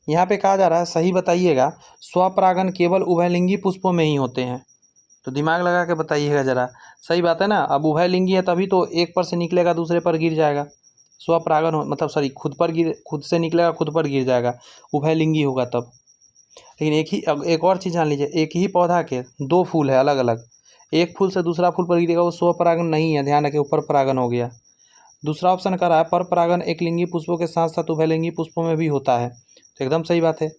यहाँ पे कहा जा रहा है सही बताइएगा, स्वपरागन केवल उभयलिंगी पुष्पों में ही होते हैं। तो दिमाग लगा के बताइएगा ज़रा, सही बात है ना। अब उभयलिंगी है तभी तो एक पर से निकलेगा दूसरे पर गिर जाएगा। स्वपरागन मतलब सॉरी, खुद से निकलेगा खुद पर गिर जाएगा, उभयलिंगी होगा तब। लेकिन एक और चीज़ जान लीजिए, एक ही पौधा के दो फूल है अलग अलग, एक फूल से दूसरा फूल पर गिरेगा, वो स्वपरागन नहीं है, ध्यान रखिए, ऊपर परागन हो गया। दूसरा ऑप्शन कर रहा है पर परागन एक लिंगी पुष्पों के साथ साथ उभयलिंगी पुष्पों में भी होता है, तो एकदम सही बात है।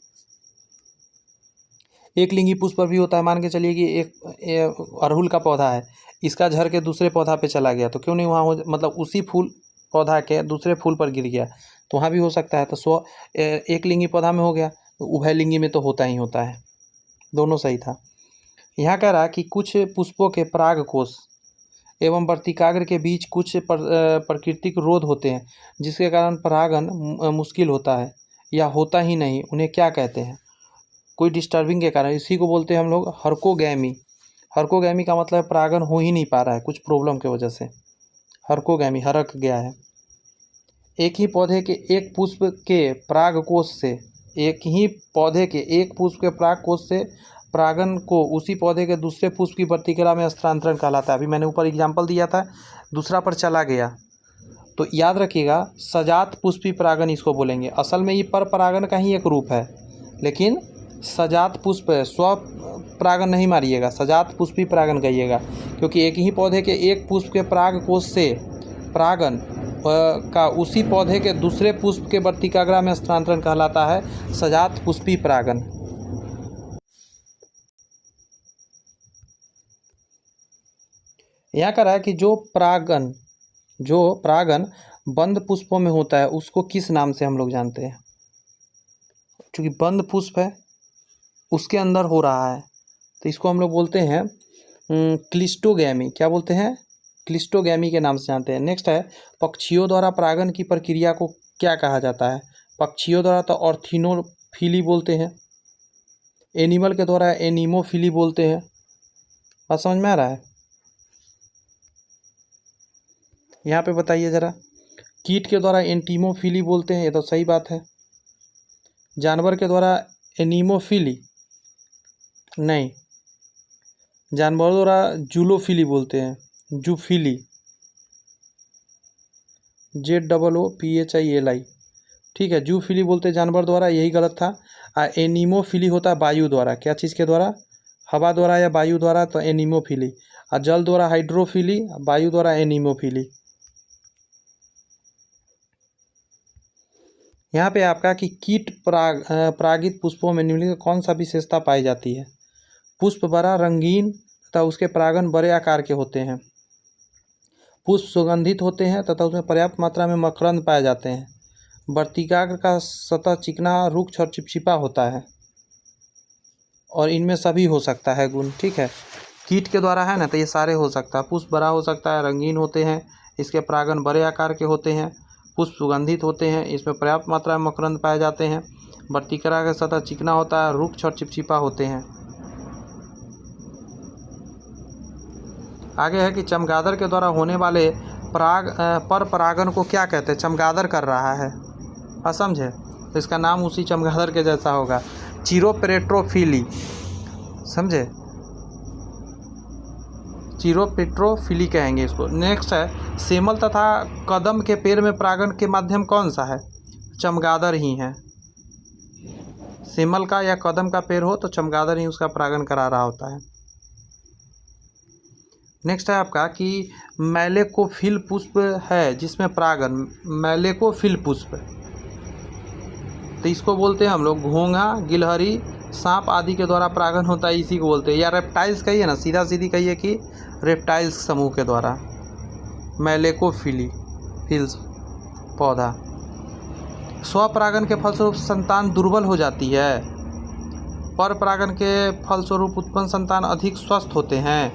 एक लिंगी पुष्प पर भी होता है। मान के चलिए कि एक अड़हुल का पौधा है, इसका झड़ के दूसरे पौधा पे चला गया, तो क्यों नहीं वहाँ हो, मतलब उसी फूल पौधा के दूसरे फूल पर गिर गया, तो वहाँ भी हो सकता है। तो एक लिंगी पौधा में हो गया, तो उभयलिंगी में तो होता ही होता है। दोनों सही था। यहाँ कह रहा कि कुछ पुष्पों के परागकोश एवं वर्तिकाग्र के बीच कुछ प्राकृतिक रोध होते हैं, जिसके कारण परागन मुश्किल होता है या होता ही नहीं। उन्हें क्या कहते हैं? कोई डिस्टर्बिंग के कारण, इसी को बोलते हैं हम लोग हर्कोगैमी। हर्कोगैमी का मतलब है परागन हो ही नहीं पा रहा है कुछ प्रॉब्लम की वजह से, हर्कोगैमी, हरक गया है। एक ही पौधे के एक पुष्प के परागकोश से, एक ही पौधे के एक पुष्प के परागकोश से परागन को उसी पौधे के दूसरे पुष्प की वर्तिक्रिया में स्थानांतरण कहलाता है। अभी मैंने ऊपर एग्जाम्पल दिया था, दूसरा पर चला गया, तो याद रखिएगा सजात पुष्पी परागन इसको बोलेंगे। असल में ये पर परागन का ही एक रूप है, लेकिन सजात पुष्प है, स्व परागन नहीं मारिएगा, सजात पुष्पी परागन कहिएगा, क्योंकि एक ही पौधे के एक पुष्प के परागकोश से परागन का उसी पौधे के दूसरे पुष्प के वर्तिकाग्र में स्थानांतरण कहलाता है सजात पुष्पी परागन। यहाँ कह रहा है कि जो परागन बंद पुष्पों में होता है उसको किस नाम से हम लोग जानते हैं? क्योंकि बंद पुष्प है, उसके अंदर हो रहा है, तो इसको हम लोग बोलते हैं क्लिस्टोगैमी। क्या बोलते हैं? क्लिस्टोगैमी के नाम से जानते हैं। नेक्स्ट है पक्षियों द्वारा परागन की प्रक्रिया को क्या कहा जाता है? पक्षियों द्वारा तो ऑर्थिनोफिली बोलते हैं, एनिमल के द्वारा एनीमोफिली बोलते हैं। बात समझ में आ रहा है? यहाँ पे बताइए ज़रा, कीट के द्वारा एंटीमोफिली बोलते हैं, ये तो सही बात है। जानवर के द्वारा एनीमोफिली नहीं, जानवरों द्वारा जूलोफिली बोलते हैं, जूफिली, ZOOPHILI, ठीक है, जूफिली बोलते हैं जानवर द्वारा, यही गलत था। एनीमोफिली होता है वायु द्वारा। क्या चीज़ के द्वारा? हवा द्वारा या वायु द्वारा, तो एनीमोफिली। और जल द्वारा हाइड्रोफिली, वायु द्वारा एनीमोफिली। यहाँ पे आपका कि कीट परागित पुष्पों में निम्नलिखित कौन सा विशेषता पाई जाती है? पुष्प बड़ा रंगीन तथा उसके परागन बड़े आकार के होते हैं। पुष्प सुगंधित होते हैं तथा उसमें पर्याप्त मात्रा में मकरंद पाए जाते हैं। वर्तिकाग्र का सतह चिकना, रुक्ष और चिपचिपा होता है और इनमें सभी हो सकता है गुण, ठीक है। कीट के द्वारा है ना, तो ये सारे हो सकता है। पुष्प बड़ा हो सकता है, रंगीन होते हैं, इसके परागण बड़े आकार के होते हैं, पुष्प सुगंधित होते हैं, इसमें पर्याप्त मात्रा में मकरंद पाए जाते हैं, वर्तिका का सतह चिकना होता है, रुक्ष और चिपचिपा होते हैं। आगे है कि चमगादड़ के द्वारा होने वाले पर परागण को क्या कहते हैं। चमगादड़ कर रहा है, समझे, तो इसका नाम उसी चमगादड़ के जैसा होगा, चिरोपेट्रोफिली, समझे, चिरोपेट्रोफिली कहेंगे इसको। नेक्स्ट है सेमल तथा कदम के पेड़ में परागण के माध्यम कौन सा है। चमगादड़ ही है। सेमल का या कदम का पेड़ हो तो चमगादड़ ही उसका परागण करा रहा होता है। नेक्स्ट है आपका कि मैलेकोफिल पुष्प है जिसमें परागण, मैलेकोफिल पुष्प, तो इसको बोलते हैं हम लोग घोंघा, गिलहरी, सांप आदि के द्वारा परागण होता है, इसी को बोलते हैं। या रेप्टाइल्स कहिए ना, सीधा सीधी कहिए कि रेप्टाइल्स समूह के द्वारा मैलेकोफिल्स पौधा। स्वपरागण के फलस्वरूप संतान दुर्बल हो जाती है, पर परागण के फलस्वरूप उत्पन्न संतान अधिक स्वस्थ होते हैं।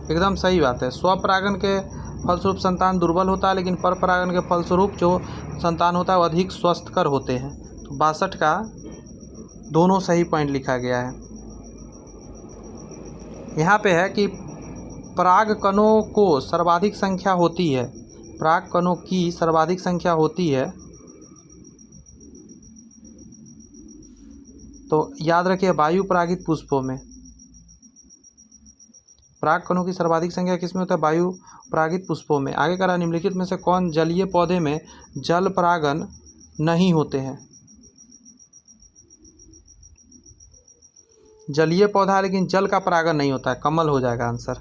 एकदम सही बात है। स्वपरागण के फलस्वरूप संतान दुर्बल होता है, लेकिन पर परागण के फलस्वरूप जो संतान होता है वो अधिक स्वस्थकर होते हैं। तो 62 का दोनों सही पॉइंट लिखा गया है। यहाँ पे है कि परागकणों को सर्वाधिक संख्या होती है, परागकणों की सर्वाधिक संख्या होती है, तो याद रखिए वायु परागित पुष्पों में। परागकणों की सर्वाधिक संख्या किसमें होता है। वायु परागित पुष्पों में। आगे कह रहा निम्नलिखित में से कौन जलीय पौधे में जल परागण नहीं होते हैं। जलीय पौधा लेकिन जल का परागण नहीं होता है, कमल हो जाएगा आंसर,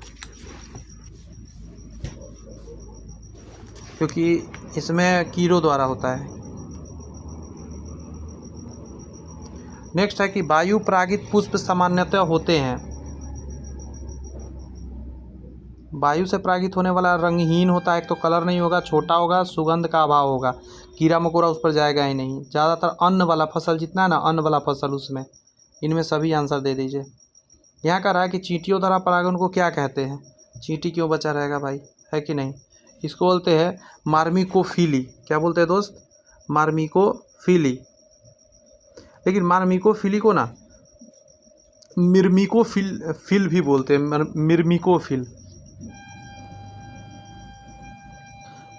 क्योंकि इसमें कीड़ों द्वारा होता है। नेक्स्ट है कि वायु परागित पुष्प सामान्यतः होते हैं, वायु से परागित होने वाला रंगहीन होता है, एक तो कलर नहीं होगा, छोटा होगा, सुगंध का अभाव होगा, कीड़ा मकोड़ा उस पर जाएगा ही नहीं। ज़्यादातर अन्न वाला फसल जितना है ना, अन्न वाला फसल उसमें, इनमें सभी आंसर दे दीजिए। यहाँ कह रहा है कि चींटियों द्वारा परागण को क्या कहते हैं। चींटी क्यों बचा रहेगा भाई, है कि नहीं। इसको बोलते हैं मार्मिकोफिली। क्या बोलते हैं दोस्त, मार्मिकोफिली। लेकिन मार्मिकोफिली को ना मिर्मिकोफिल भी बोलते हैं, मिर्मिकोफिल।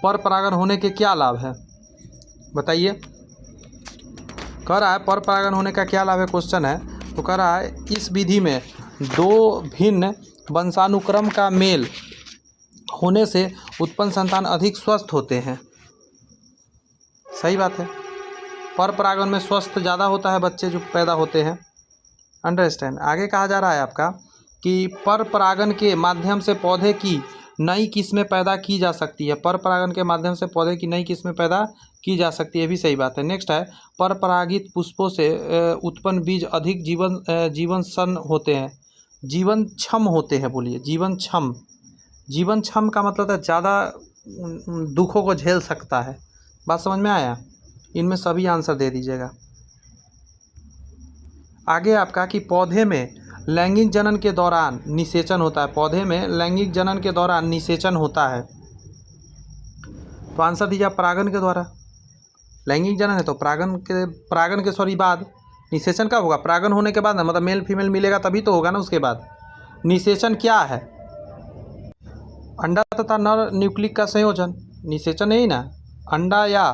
पर परागण होने के क्या लाभ है बताइए। कह रहा है पर परागण होने का क्या लाभ है, क्वेश्चन है। तो कह रहा है इस विधि में दो भिन्न वंशानुक्रम का मेल होने से उत्पन्न संतान अधिक स्वस्थ होते हैं। सही बात है, पर परागण में स्वस्थ ज़्यादा होता है बच्चे जो पैदा होते हैं। अंडरस्टैंड। आगे कहा जा रहा है आपका कि पर परागण के माध्यम से पौधे की नई किस्में पैदा की जा सकती है। पर परागण के माध्यम से पौधे की नई किस्में पैदा की जा सकती है, भी सही बात है। नेक्स्ट है पर परागित पुष्पों से उत्पन्न बीज अधिक जीवन क्षम होते हैं, जीवन क्षम होते हैं। बोलिए जीवन क्षम। जीवन क्षम का मतलब है ज़्यादा दुखों को झेल सकता है। बात समझ में आया। इनमें सभी आंसर दे दीजिएगा। आगे आपका कि पौधे में लैंगिक जनन के दौरान निषेचन होता है। पौधे में लैंगिक जनन के दौरान निषेचन होता है, तो आंसर दीजिए परागण के द्वारा। लैंगिक जनन है तो परागण के सॉरी बाद निषेचन कब होगा, परागण होने के बाद ना, मतलब मेल फीमेल मिलेगा तभी तो होगा ना उसके बाद। निषेचन क्या है, अंडा तथा नर न्यूक्लिक का संयोजन। निषेचन यही ना, अंडा या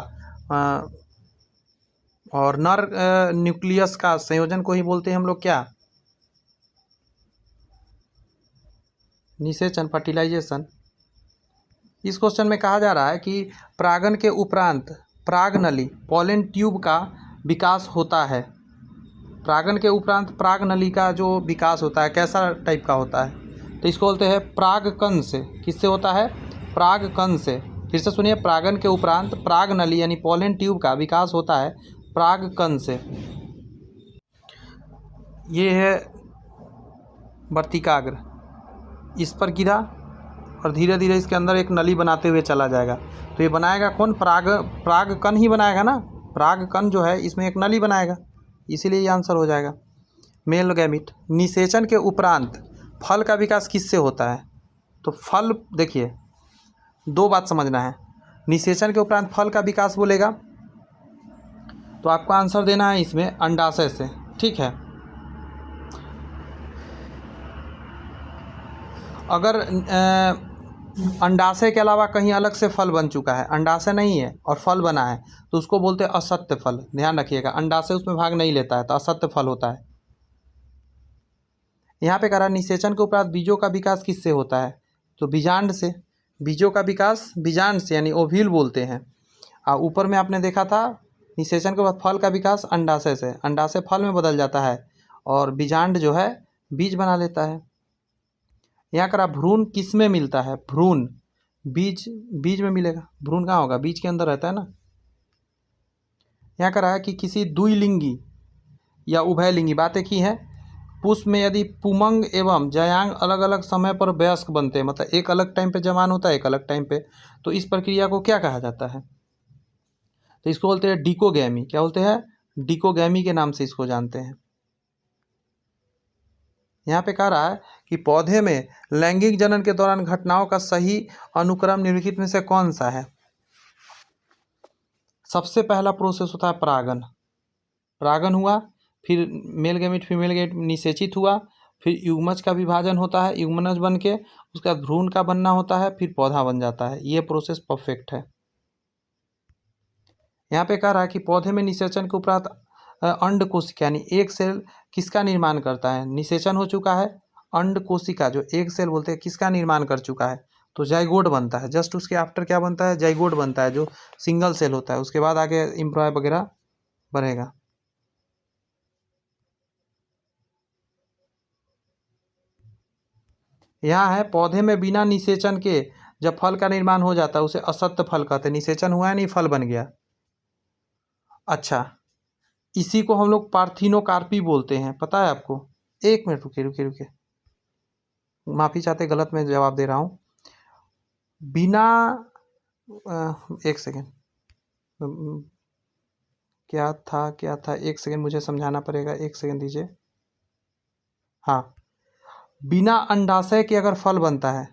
और नर न्यूक्लियस का संयोजन को ही बोलते हैं हम लोग क्या, निषेचन, फर्टिलाइजेशन। इस क्वेश्चन में कहा जा रहा है कि परागण के उपरांत परागनली पॉलन ट्यूब का विकास होता है। परागण के उपरांत परागनली का जो विकास होता है कैसा टाइप का होता है, तो इसको बोलते हैं परागकण से। किससे होता है, परागकण से। फिर से सुनिए, परागण के उपरांत परागनली यानी पॉलन ट्यूब का विकास होता है परागकण से। ये है वर्तिकाग्र। इस पर गिरा और धीरे धीरे इसके अंदर एक नली बनाते हुए चला जाएगा। तो ये बनाएगा कौन? परागकण ही बनाएगा ना। परागकण जो है इसमें एक नली बनाएगा, इसीलिए ये आंसर हो जाएगा। Male gamete. निषेचन के उपरांत फल का विकास किससे होता है? तो फल, देखिए 2 बात समझना है। निषेचन के उपरांत फल का विकास बोलेगा तो आपको आंसर देना है इसमें अंडाशय से, ठीक है। अगर अंडाशय के अलावा कहीं अलग से फल बन चुका है, अंडाशय नहीं है और फल बना है, तो उसको बोलते हैं असत्य फल। ध्यान रखिएगा, अंडाशय उसमें भाग नहीं लेता है तो असत्य फल होता है। यहाँ पे कह रहा है निषेचन के उपरांत बीजों का विकास किससे होता है? तो बीजांड से। बीजों का विकास बीजांड से यानी ओव्यूल बोलते हैं। और ऊपर में आपने देखा था निषेचन के बाद फल का विकास अंडाशय से, अंडाशय फल में बदल जाता है और बीजांड जो है बीज बना लेता है। यहाँ करा भ्रूण किस में मिलता है? भ्रूण बीज में मिलेगा। भ्रूण कहाँ होगा? बीज के अंदर रहता है ना। यहाँ करा है कि किसी द्विलिंगी या उभयलिंगी, बातें की है, पुष्प में यदि पुमंग एवं जयांग अलग अलग समय पर वयस्क बनते हैं, मतलब एक अलग टाइम पे जवान होता है एक अलग टाइम पे, तो इस प्रक्रिया को क्या कहा जाता है? तो इसको बोलते हैं डिकोगैमी। क्या बोलते हैं? डिकोगैमी के नाम से इसको जानते हैं। यहाँ पे कह रहा है कि पौधे में लैंगिक जनन के दौरान घटनाओं का सही अनुक्रम निम्नलिखित में से कौन सा है? सबसे पहला प्रोसेस होता है परागन। परागन हुआ, फिर मेल गैमीट फीमेल गैमीट निषेचित हुआ, फिर युग्मज का विभाजन होता है, युग्मनज बन के उसका भ्रूण का बनना होता है, फिर पौधा बन जाता है। ये प्रोसेस परफेक्ट है। यहाँ पे कह रहा है कि पौधे में निषेचन के उपरांत अंड कोशिका यानी एक सेल किसका निर्माण करता है? निषेचन हो चुका है, अंड कोशिका जो एक सेल बोलते हैं किसका निर्माण कर चुका है? तो जाइगोट बनता है। जस्ट उसके आफ्टर क्या बनता है? जाइगोट बनता है, जो सिंगल सेल होता है। उसके बाद आगे एम्ब्रॉय वगैरह बढ़ेगा। यहाँ है पौधे में बिना निषेचन के जब फल का निर्माण हो जाता है उसे असत्य फल कहते हैं। निषेचन हुआ है नहीं, फल बन गया। अच्छा, इसी को हम लोग पार्थिनोकार्पी बोलते हैं, पता है आपको? एक मिनट रुकिए, माफ़ी चाहते, गलत मैं जवाब दे रहा हूँ। बिना एक सेकेंड, क्या था, एक सेकेंड मुझे समझाना पड़ेगा, एक सेकेंड दीजिए। हाँ, बिना अंडाशय के अगर फल बनता है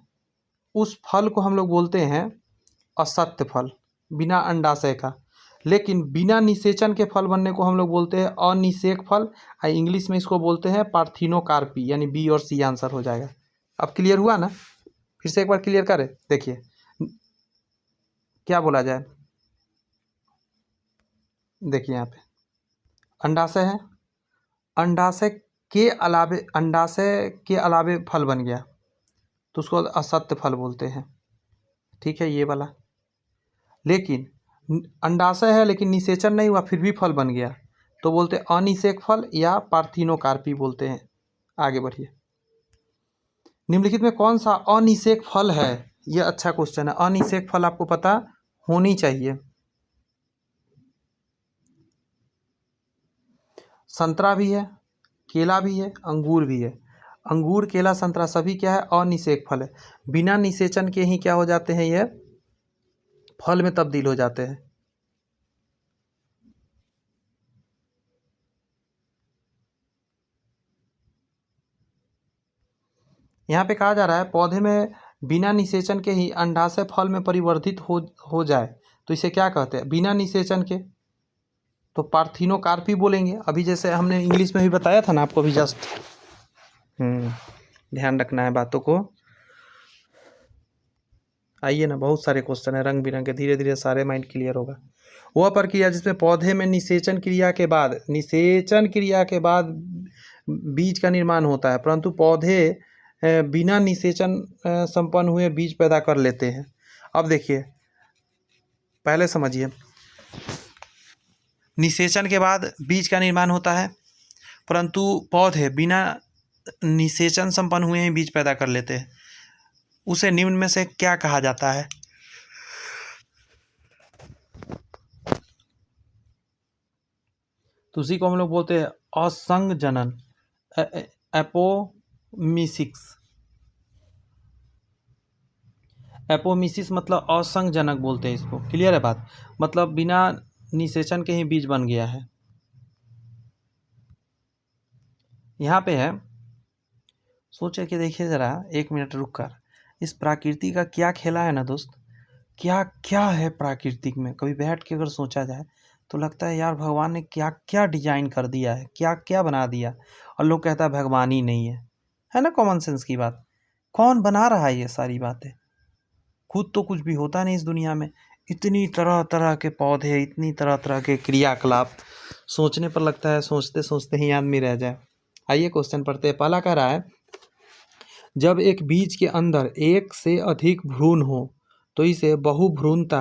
उस फल को हम लोग बोलते हैं असत्य फल, बिना अंडाशय का। लेकिन बिना निषेचन के फल बनने को हम लोग बोलते हैं अनिषेक फल। इंग्लिश में इसको बोलते हैं पार्थिनोकार्पी, यानी बी और सी आंसर हो जाएगा। अब क्लियर हुआ ना? फिर से एक बार क्लियर करें, देखिए क्या बोला जाए। देखिए यहाँ पे अंडाशय है, अंडाशय के अलावे फल बन गया तो उसको असत्य फल बोलते हैं, ठीक है, ये वाला। लेकिन अंडाशय है लेकिन निषेचन नहीं हुआ फिर भी फल बन गया तो बोलते हैं अनिषेक फल या पार्थिनोकार्पी बोलते हैं। आगे बढ़िए। निम्नलिखित में कौन सा अनिषेक फल है? ये अच्छा क्वेश्चन है। अनिषेक फल आपको पता होनी चाहिए। संतरा भी है, केला भी है, अंगूर भी है। अंगूर, केला, संतरा सभी क्या है? अनिषेक फल है। बिना निषेचन के ही क्या हो जाते हैं? ये फल में तब्दील हो जाते हैं। यहाँ पे कहा जा रहा है पौधे में बिना निषेचन के ही अंडाशय फल में परिवर्तित हो जाए तो इसे क्या कहते हैं? बिना निषेचन के तो पार्थिनोकार्पी बोलेंगे। अभी जैसे हमने इंग्लिश में भी बताया था ना आपको अभी जस्ट। ध्यान रखना है बातों को। आइए ना, बहुत सारे क्वेश्चन है रंग बिरंगे, धीरे धीरे सारे माइंड क्लियर होगा। वह प्रक्रिया जिसमें पौधे में निषेचन क्रिया के बाद बीज का निर्माण होता है, परंतु पौधे बिना निषेचन संपन्न हुए बीज पैदा कर लेते हैं। अब देखिए, पहले समझिए, निषेचन के बाद बीज का निर्माण होता है परंतु पौधे बिना निषेचन संपन्न हुए ही बीज पैदा कर लेते हैं। उसे निम्न में से क्या कहा जाता है? तो उसी को हम लोग बोलते हैं असंग जनन, एपोमिसिक्स। एपोमिसिस मतलब असंगजनक बोलते हैं इसको। क्लियर है बात, मतलब बिना निषेचन के ही बीज बन गया है। यहाँ पे है, सोचे कि देखिए ज़रा 1 मिनट रुक कर, इस प्रकृति का क्या खेला है ना दोस्त, क्या क्या है प्राकृतिक में। कभी बैठ के अगर सोचा जाए तो लगता है यार भगवान ने क्या क्या डिजाइन कर दिया है, क्या क्या बना दिया। और लोग कहता है भगवान ही नहीं है ना। कॉमन सेंस की बात, कौन बना रहा है ये सारी बातें। खुद तो कुछ भी होता नहीं इस दुनिया में। इतनी तरह तरह के पौधे, इतनी तरह तरह के क्रियाकलाप, सोचने पर लगता है सोचते सोचते ही याद में रह जाए। आइए क्वेश्चन पढ़ते हैं। पहला कह रहा है, जब एक बीज के अंदर एक से अधिक भ्रूण हो तो इसे बहुभ्रूणता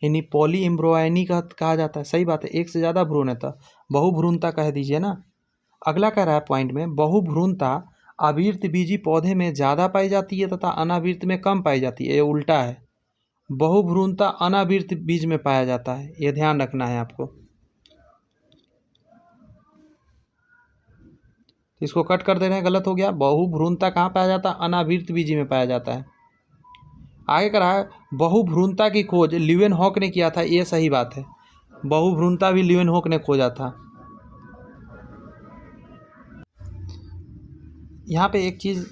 यानी पॉली एम्ब्रोयनी कहा जाता है। सही बात है, एक से ज़्यादा भ्रूण है तो बहुभ्रूणता कह दीजिए ना। अगला कह रहा है पॉइंट में, बहुभ्रूणता आवृत्त बीजी पौधे में ज़्यादा पाई जाती है तथा अनावृत्त में कम पाई जाती है। ये उल्टा है, बहुभ्रूणता अनावृत्त बीज में पाया जाता है, ये ध्यान रखना है आपको। इसको कट कर दे रहे हैं, गलत हो गया। बहुभ्रूणता कहाँ पाया जाता है, अनावृत्त बीजी में पाया जाता है। आगे कह रहा है, बहुभ्रूणता की खोज ल्यूवेनहॉक ने किया था। ये सही बात है, बहुभ्रूणता भी ल्यूवेनहॉक ने खोजा था। यहाँ पे एक चीज़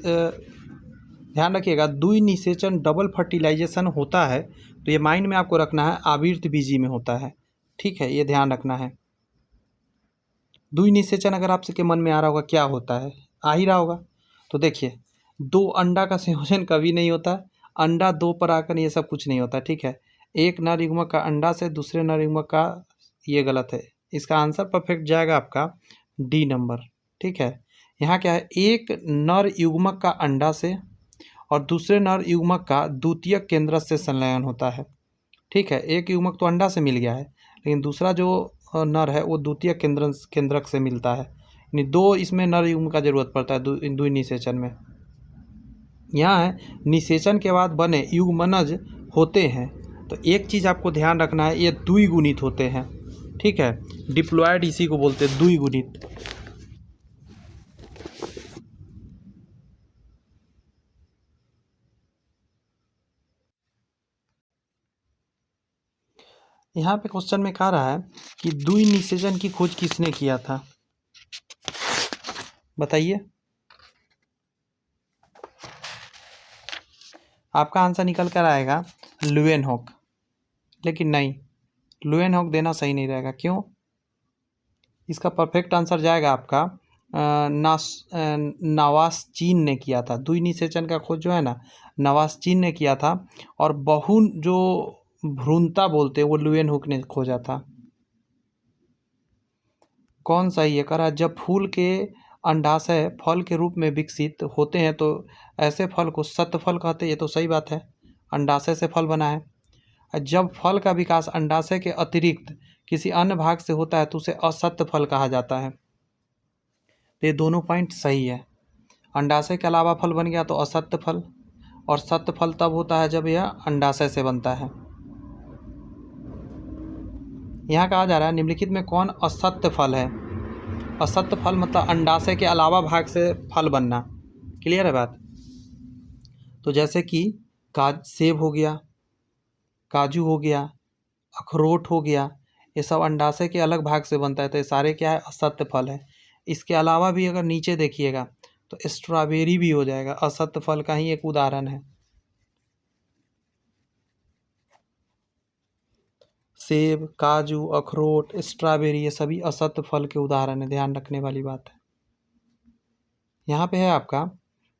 ध्यान रखिएगा, द्वि निषेचन डबल फर्टिलाइजेशन होता है तो ये माइंड में आपको रखना है, आवृत्त बीजी में होता है। ठीक है, ये ध्यान रखना है। द्वि निषेचन अगर आपसे के मन में आ रहा होगा क्या होता है, आ ही रहा होगा, तो देखिए, दो अंडा का संयोजन कभी नहीं होता। अंडा दो पर आकर ये सब कुछ नहीं होता। ठीक है, एक नर युग्मक का अंडा से दूसरे नर युग्मक का, ये गलत है। इसका आंसर परफेक्ट जाएगा आपका डी नंबर। ठीक है, यहाँ क्या है, एक नर युग्मक का अंडा से और दूसरे नर युग्मक का द्वितीयक केंद्रक से संलयन होता है। ठीक है, एक युग्मक तो अंडा से मिल गया है, लेकिन दूसरा जो नर है वो द्वितीयक केंद्रक से मिलता है, यानी दो इसमें नर युग्म का जरूरत पड़ता है द्वि निषेचन में। यहाँ है, निषेचन के बाद बने युग्मनज होते हैं तो एक चीज़ आपको ध्यान रखना है, ये द्विगुणित होते हैं। ठीक है, डिप्लॉयड इसी को बोलते हैं, द्विगुणित। यहाँ पे क्वेश्चन में कह रहा है कि द्वि निषेचन की खोज किसने किया था, बताइए। आपका आंसर निकल कर आएगा ल्यूवेनहॉक, लेकिन नहीं, ल्यूवेनहॉक देना सही नहीं रहेगा। क्यों, इसका परफेक्ट आंसर जाएगा आपका नवास्चीन ने किया था। द्वि निषेचन का खोज जो है ना, नवास्चीन ने किया था। और बहु जो भ्रूणता बोलते हैं वो ल्यूवेनहॉक ने खोजा था। कौन सही है, कह रहा है, जब फूल के अंडाशय फल के रूप में विकसित होते हैं तो ऐसे फल को सत्य फल कहते हैं। ये तो सही बात है, अंडाशय से फल बना है। जब फल का विकास अंडाशय के अतिरिक्त किसी अन्य भाग से होता है तो उसे असत्य फल कहा जाता है। तो ये दोनों पॉइंट सही है, अंडाशय के अलावा फल बन गया तो असत्य फल, और सत्य फल तब होता है जब यह अंडाशय से बनता है। यहाँ कहा जा रहा है, निम्नलिखित में कौन असत्य फल है। असत्य फल मतलब अंडाशय के अलावा भाग से फल बनना। क्लियर है बात, तो जैसे कि सेब हो गया, काजू हो गया, अखरोट हो गया, ये सब अंडाशय के अलग भाग से बनता है तो ये सारे क्या है, असत्य फल है। इसके अलावा भी अगर नीचे देखिएगा तो स्ट्रॉबेरी भी हो जाएगा, असत्य फल का ही एक उदाहरण है। सेब, काजू, अखरोट, स्ट्रॉबेरी ये सभी असत्य फल के उदाहरण है, ध्यान रखने वाली बात है। यहाँ पे है आपका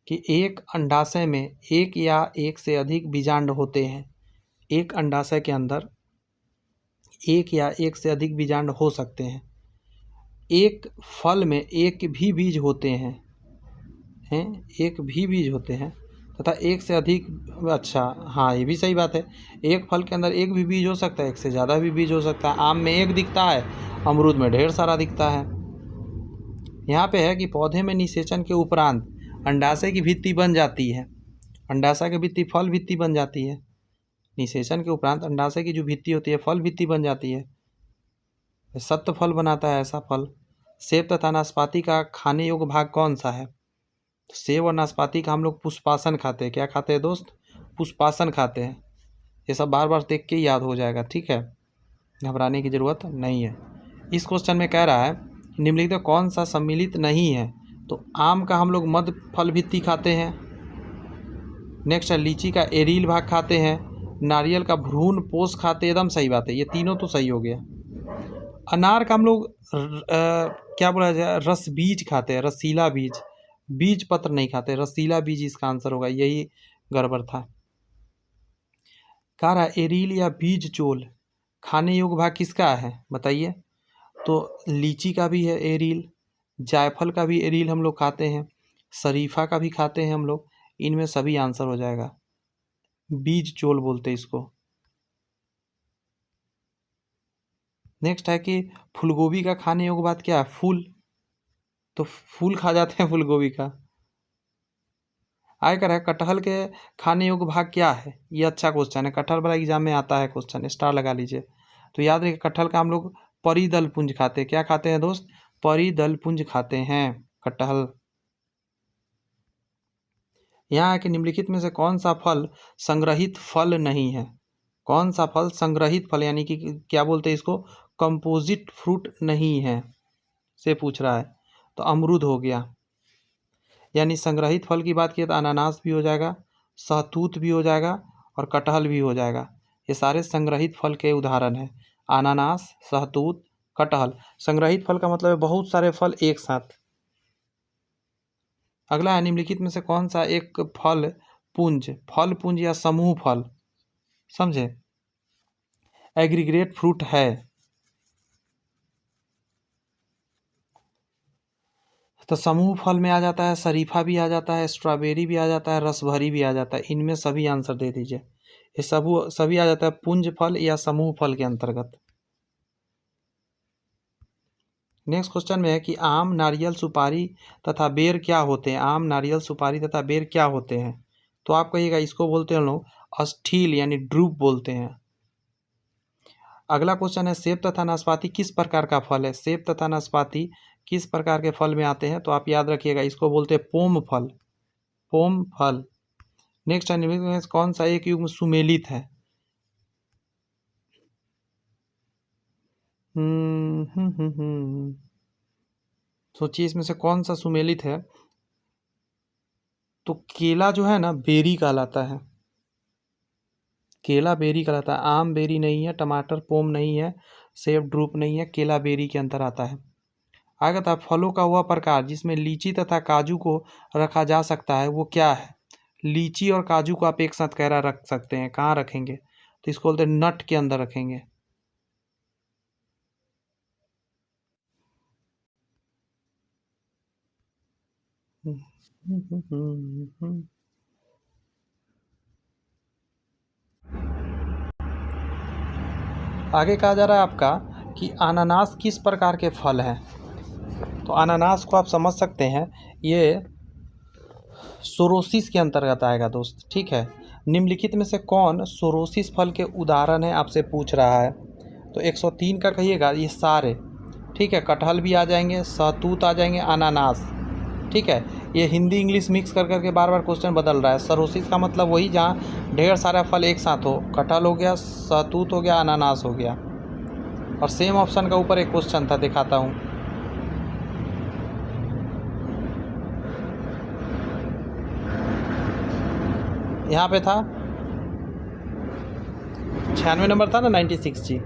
कि एक अंडाशय में एक या एक से अधिक बीजांड होते हैं। एक अंडाशय के अंदर एक या एक से अधिक बीजांड हो सकते हैं। एक फल में एक भी बीज होते हैं, एक भी बीज होते हैं तथा एक से अधिक, अच्छा हाँ ये भी सही बात है, एक फल के अंदर एक भी बीज हो सकता है, एक से ज़्यादा भी बीज हो सकता है। आम में एक दिखता है, अमरूद में ढेर सारा दिखता है। यहाँ पे है कि पौधे में निषेचन के उपरांत अंडाशय की भित्ति बन जाती है, अंडाशय की भित्ति फल भित्ति बन जाती है। निषेचन के उपरांत अंडाशय की जो भित्ति होती है फल भित्ति बन जाती है, सत्य फल बनाता है ऐसा फल। सेब तथा नाशपाती का खाने योग्य भाग कौन सा है, तो सेब और नाशपाती का हम लोग पुष्पासन खाते हैं। क्या खाते हैं दोस्त, पुष्पासन खाते हैं। ये सब बार बार देख के याद हो जाएगा, ठीक है, घबराने की ज़रूरत नहीं है। इस क्वेश्चन में कह रहा है निम्नलिखित में कौन सा सम्मिलित नहीं है, तो आम का हम लोग मध्य फल भित्ति खाते हैं। नेक्स्ट है लीची का एरील भाग खाते हैं। नारियल का भ्रूण पोष खाते हैं, एकदम सही बात है, ये तीनों तो सही हो गया। अनार का हम लोग क्या बोला जाए, रस बीज खाते हैं, रसीला बीज, बीज पत्र नहीं खाते, रसीला बीज इसका आंसर होगा, यही गड़बड़ था। कह रहा एरील या बीज चोल खाने योग्य भाग किसका है बताइए, तो लीची का भी है एरील, जायफल का भी एरील हम लोग खाते हैं, शरीफा का भी खाते हैं हम लोग, इनमें सभी आंसर हो जाएगा, बीज चोल बोलते हैं इसको। नेक्स्ट है कि फूलगोभी का खाने योग्य बात क्या है, फूल, तो फूल खा जाते हैं फूलगोभी का। आगे कर है कटहल के खाने योग्य भाग क्या है, ये अच्छा क्वेश्चन है, कटहल वाला एग्जाम में आता है क्वेश्चन, स्टार लगा लीजिए। तो याद रखिए कटहल का हम लोग परिदल पुंज खाते हैं, क्या खाते हैं दोस्त, परिदल पुंज खाते हैं कटहल। यहाँ है कि निम्नलिखित में से कौन सा फल संग्रहित फल नहीं है, कौन सा फल संग्रहित फल यानी कि क्या बोलते हैं इसको, कंपोजिट फ्रूट नहीं है से पूछ रहा है, तो अमरूद हो गया। यानी संग्रहित फल की बात किए तो अनानास भी हो जाएगा, सहतूत भी हो जाएगा और कटहल भी हो जाएगा, ये सारे संग्रहित फल के उदाहरण हैं, अनानास, सहतूत, कटहल। संग्रहित फल का मतलब है बहुत सारे फल एक साथ। अगला है निम्नलिखित में से कौन सा एक फल पुंज या समूह फल, समझे, एग्रीगेट फ्रूट है, तो समूह फल में आ जाता है, शरीफा भी आ जाता है, स्ट्रॉबेरी भी आ जाता है, रसभरी भी आ जाता है, इनमें सभी आंसर दे दीजिए, ये सभी आ जाता है पुंज फल या समूह फल के अंतर्गत। नेक्स्ट क्वेश्चन में है कि आम, नारियल, सुपारी तथा बेर क्या होते हैं, आम, नारियल, सुपारी तथा बेर क्या होते हैं, तो आप कहिएगा इसको बोलते हैं लोग अस्ठील यानी ड्रूप बोलते हैं। अगला क्वेश्चन है सेब तथा नाशपाती किस प्रकार का फल है, सेब तथा नाशपाती किस प्रकार के फल में आते हैं, तो आप याद रखिएगा इसको बोलते हैं पोम फल, पोम फल। नेक्स्ट है निम्नलिखित में कौन सा एक युग्म सुमेलित है, सोचिए इसमें से कौन सा सुमेलित है, तो केला जो है ना बेरी कहलाता है, केला बेरी कहलाता है, आम बेरी नहीं है, टमाटर पोम नहीं है, सेब ड्रूप नहीं है, केला बेरी के अंतर आता है। आगे था फलों का वह प्रकार जिसमें लीची तथा काजू को रखा जा सकता है वो क्या है, लीची और काजू को आप एक साथ कह रहा रख सकते हैं, कहाँ रखेंगे, तो इसको बोलते हैं नट के अंदर रखेंगे। आगे कहा जा रहा है आपका कि अनानास किस प्रकार के फल हैं, तो अनानास को आप समझ सकते हैं ये सोरोसिस के अंतर्गत आएगा दोस्त, ठीक है। निम्नलिखित में से कौन सोरोसिस फल के उदाहरण है आपसे पूछ रहा है, तो 103 का कहिएगा ये सारे, ठीक है, कटहल भी आ जाएंगे, सहतूत आ जाएंगे, अनानास, ठीक है। ये हिंदी इंग्लिश मिक्स कर करके बार बार क्वेश्चन बदल रहा है, सरोसिस का मतलब वही जहाँ ढेर सारा फल एक साथ हो, कटहल हो गया, सहतूत हो गया, अनानास हो गया। और सेम ऑप्शन का ऊपर एक क्वेश्चन था, दिखाता हूँ, यहाँ पे था 96 नंबर था ना, 96 जी,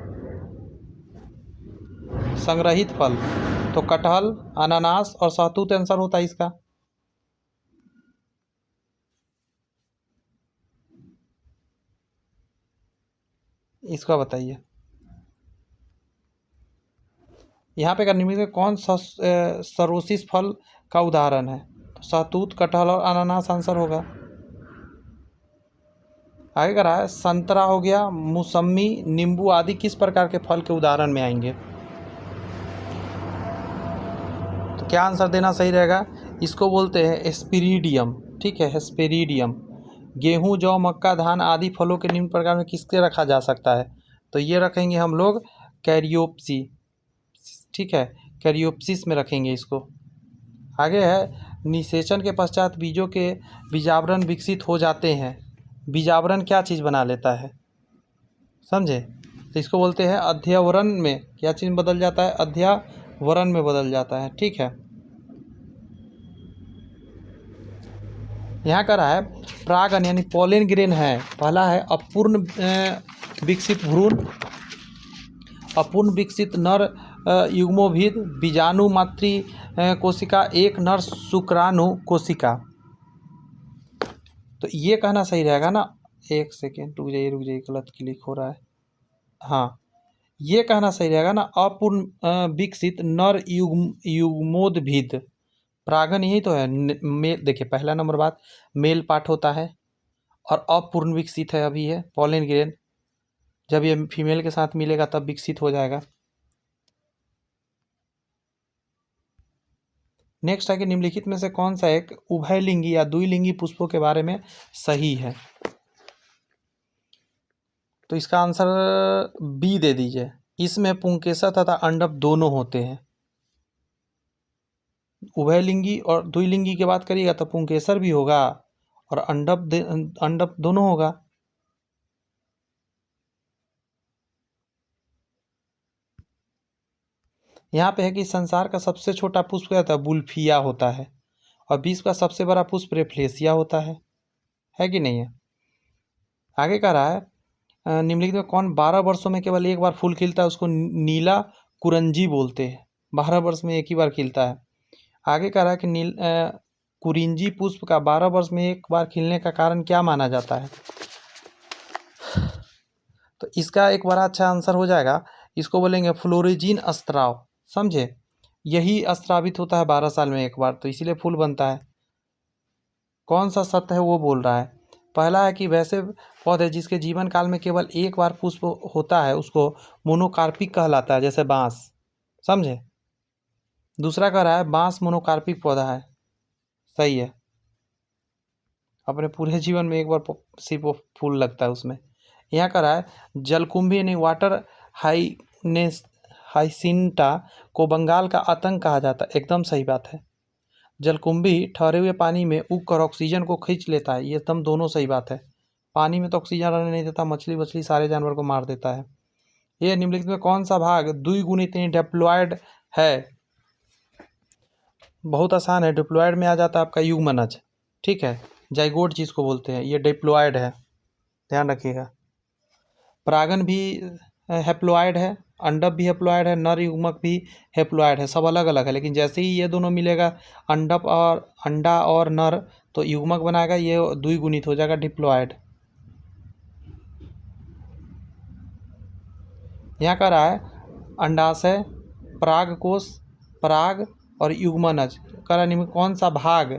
संग्रहित फल, तो कटहल, अनानास और सहतूत आंसर होता है इसका। इसका बताइए यहाँ पे निम्नलिखित में कौन सा सरोसिस फल का उदाहरण है, तो सहतूत, कटहल और अनानास आंसर होगा। आगे कह रहा है संतरा हो गया, मौसम्मी, नींबू आदि किस प्रकार के फल के उदाहरण में आएंगे, तो क्या आंसर देना सही रहेगा, इसको बोलते हैं एस्पेरिडियम, ठीक है, एस्पेरिडियम। गेहूं, जौ, मक्का, धान आदि फलों के निम्न प्रकार में किसके रखा जा सकता है, तो ये रखेंगे हम लोग कैरियोप्सी, ठीक है, कैरियोप्सिस में रखेंगे इसको। आगे है निषेचन के पश्चात बीजों के बीजावरण विकसित हो जाते हैं, बीजावरण क्या चीज़ बना लेता है, समझे। तो इसको बोलते हैं अध्यावरण में क्या चीज़ बदल जाता है, अध्यावरण में बदल जाता है, ठीक है। यहाँ का रहा है परागन यानी पॉलन ग्रेन है, पहला है अपूर्ण विकसित भ्रूण, अपूर्ण विकसित नर युग्मोभिद, बीजाणु मातृ कोशिका, एक नर शुक्राणु कोशिका। तो ये कहना सही रहेगा ना, एक सेकेंड रुक जाइए गलत क्लिक हो रहा है। हाँ, ये कहना सही रहेगा ना, अपूर्ण विकसित नर युग्मोद्भिद। परागन यही तो है। मेल, देखिए पहला नंबर बात, मेल पार्ट होता है और अपूर्ण विकसित है, अभी है पॉलन ग्रेन, जब ये फीमेल के साथ मिलेगा तब विकसित हो जाएगा। नेक्स्ट है कि निम्नलिखित में से कौन सा एक उभयलिंगी या द्विलिंगी पुष्पों के बारे में सही है। तो इसका आंसर बी दे दीजिए। इसमें पुंकेसर तथा अंडप दोनों होते हैं। उभयलिंगी और द्विलिंगी की बात करिएगा तो पुंकेसर भी होगा और अंडप दोनों होगा। यहाँ पे है कि संसार का सबसे छोटा पुष्प क्या होता है, बुल्फिया होता है, और विश्व का सबसे बड़ा पुष्प रेफ्लेसिया होता है कि नहीं है। आगे कह रहा है निम्नलिखित में कौन 12 वर्षों में केवल एक बार फूल खिलता है, उसको नीला कुरंजी बोलते हैं। 12 वर्ष में एक ही बार खिलता है। आगे कह रहा है कि कुरिंजी पुष्प का 12 वर्ष में एक बार खिलने का कारण क्या माना जाता है। तो इसका एक बड़ा अच्छा आंसर हो जाएगा, इसको बोलेंगे फ्लोरिजिन स्त्राव, समझे। यही स्त्रावित होता है 12 साल में एक बार, तो इसीलिए फूल बनता है। कौन सा सत्य है वो बोल रहा है। पहला है कि वैसे पौधे जिसके जीवन काल में केवल एक बार पुष्प होता है उसको मोनोकार्पिक कहलाता है, जैसे बांस, समझे। दूसरा कह रहा है बांस मोनोकार्पिक पौधा है, सही है, अपने पूरे जीवन में एक बार सिर्फ फूल लगता है उसमें। यहाँ कह रहा है जलकुंभी यानी वाटर हाइसिंटा को बंगाल का आतंक कहा जाता है, एकदम सही बात है। जलकुंभी ठहरे हुए पानी में उगकर ऑक्सीजन को खींच लेता है, ये एकदम दोनों सही बात है। पानी में तो ऑक्सीजन रहने नहीं देता, मछली सारे जानवर को मार देता है। ये निम्नलिखित में कौन सा भाग द्विगुणित यानी डिप्लॉयड है। बहुत आसान है, डिप्लॉयड में आ जाता है आपका युग्मनज, ठीक है, जाइगोट जिसको बोलते हैं, ये डिप्लॉयड है, ध्यान रखिएगा। परागन भी हैप्लॉयड है, अंडप भी हैप्लॉयड है, नर युग्मक भी हैप्लॉयड है, सब अलग अलग है। लेकिन जैसे ही ये दोनों मिलेगा अंडप और अंडा और नर, तो युग्मक बनाएगा, ये द्विगुणित हो जाएगा, डिप्लॉयड। यहाँ का रहा है अंडाशय, परागकोश, पराग और युग्मनज का निम्न कौन सा भाग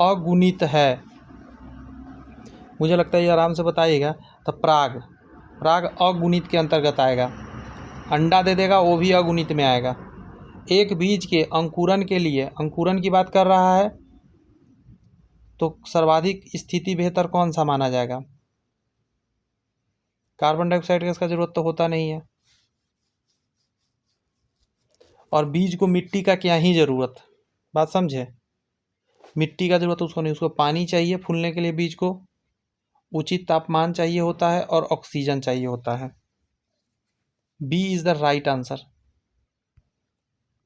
अगुणित है। मुझे लगता है ये आराम से बताइएगा। तो पराग अगुणित के अंतर्गत आएगा। अंडा दे देगा वो भी अगुणित में आएगा। एक बीज के अंकुरन के लिए, अंकुरन की बात कर रहा है, तो सर्वाधिक स्थिति बेहतर कौन सा माना जाएगा। कार्बन डाइऑक्साइड गैस का जरूरत तो होता नहीं है, और बीज को मिट्टी का क्या ही ज़रूरत, बात समझे। मिट्टी का ज़रूरत उसको नहीं, उसको पानी चाहिए फूलने के लिए, बीज को उचित तापमान चाहिए होता है और ऑक्सीजन चाहिए होता है। B is the right answer.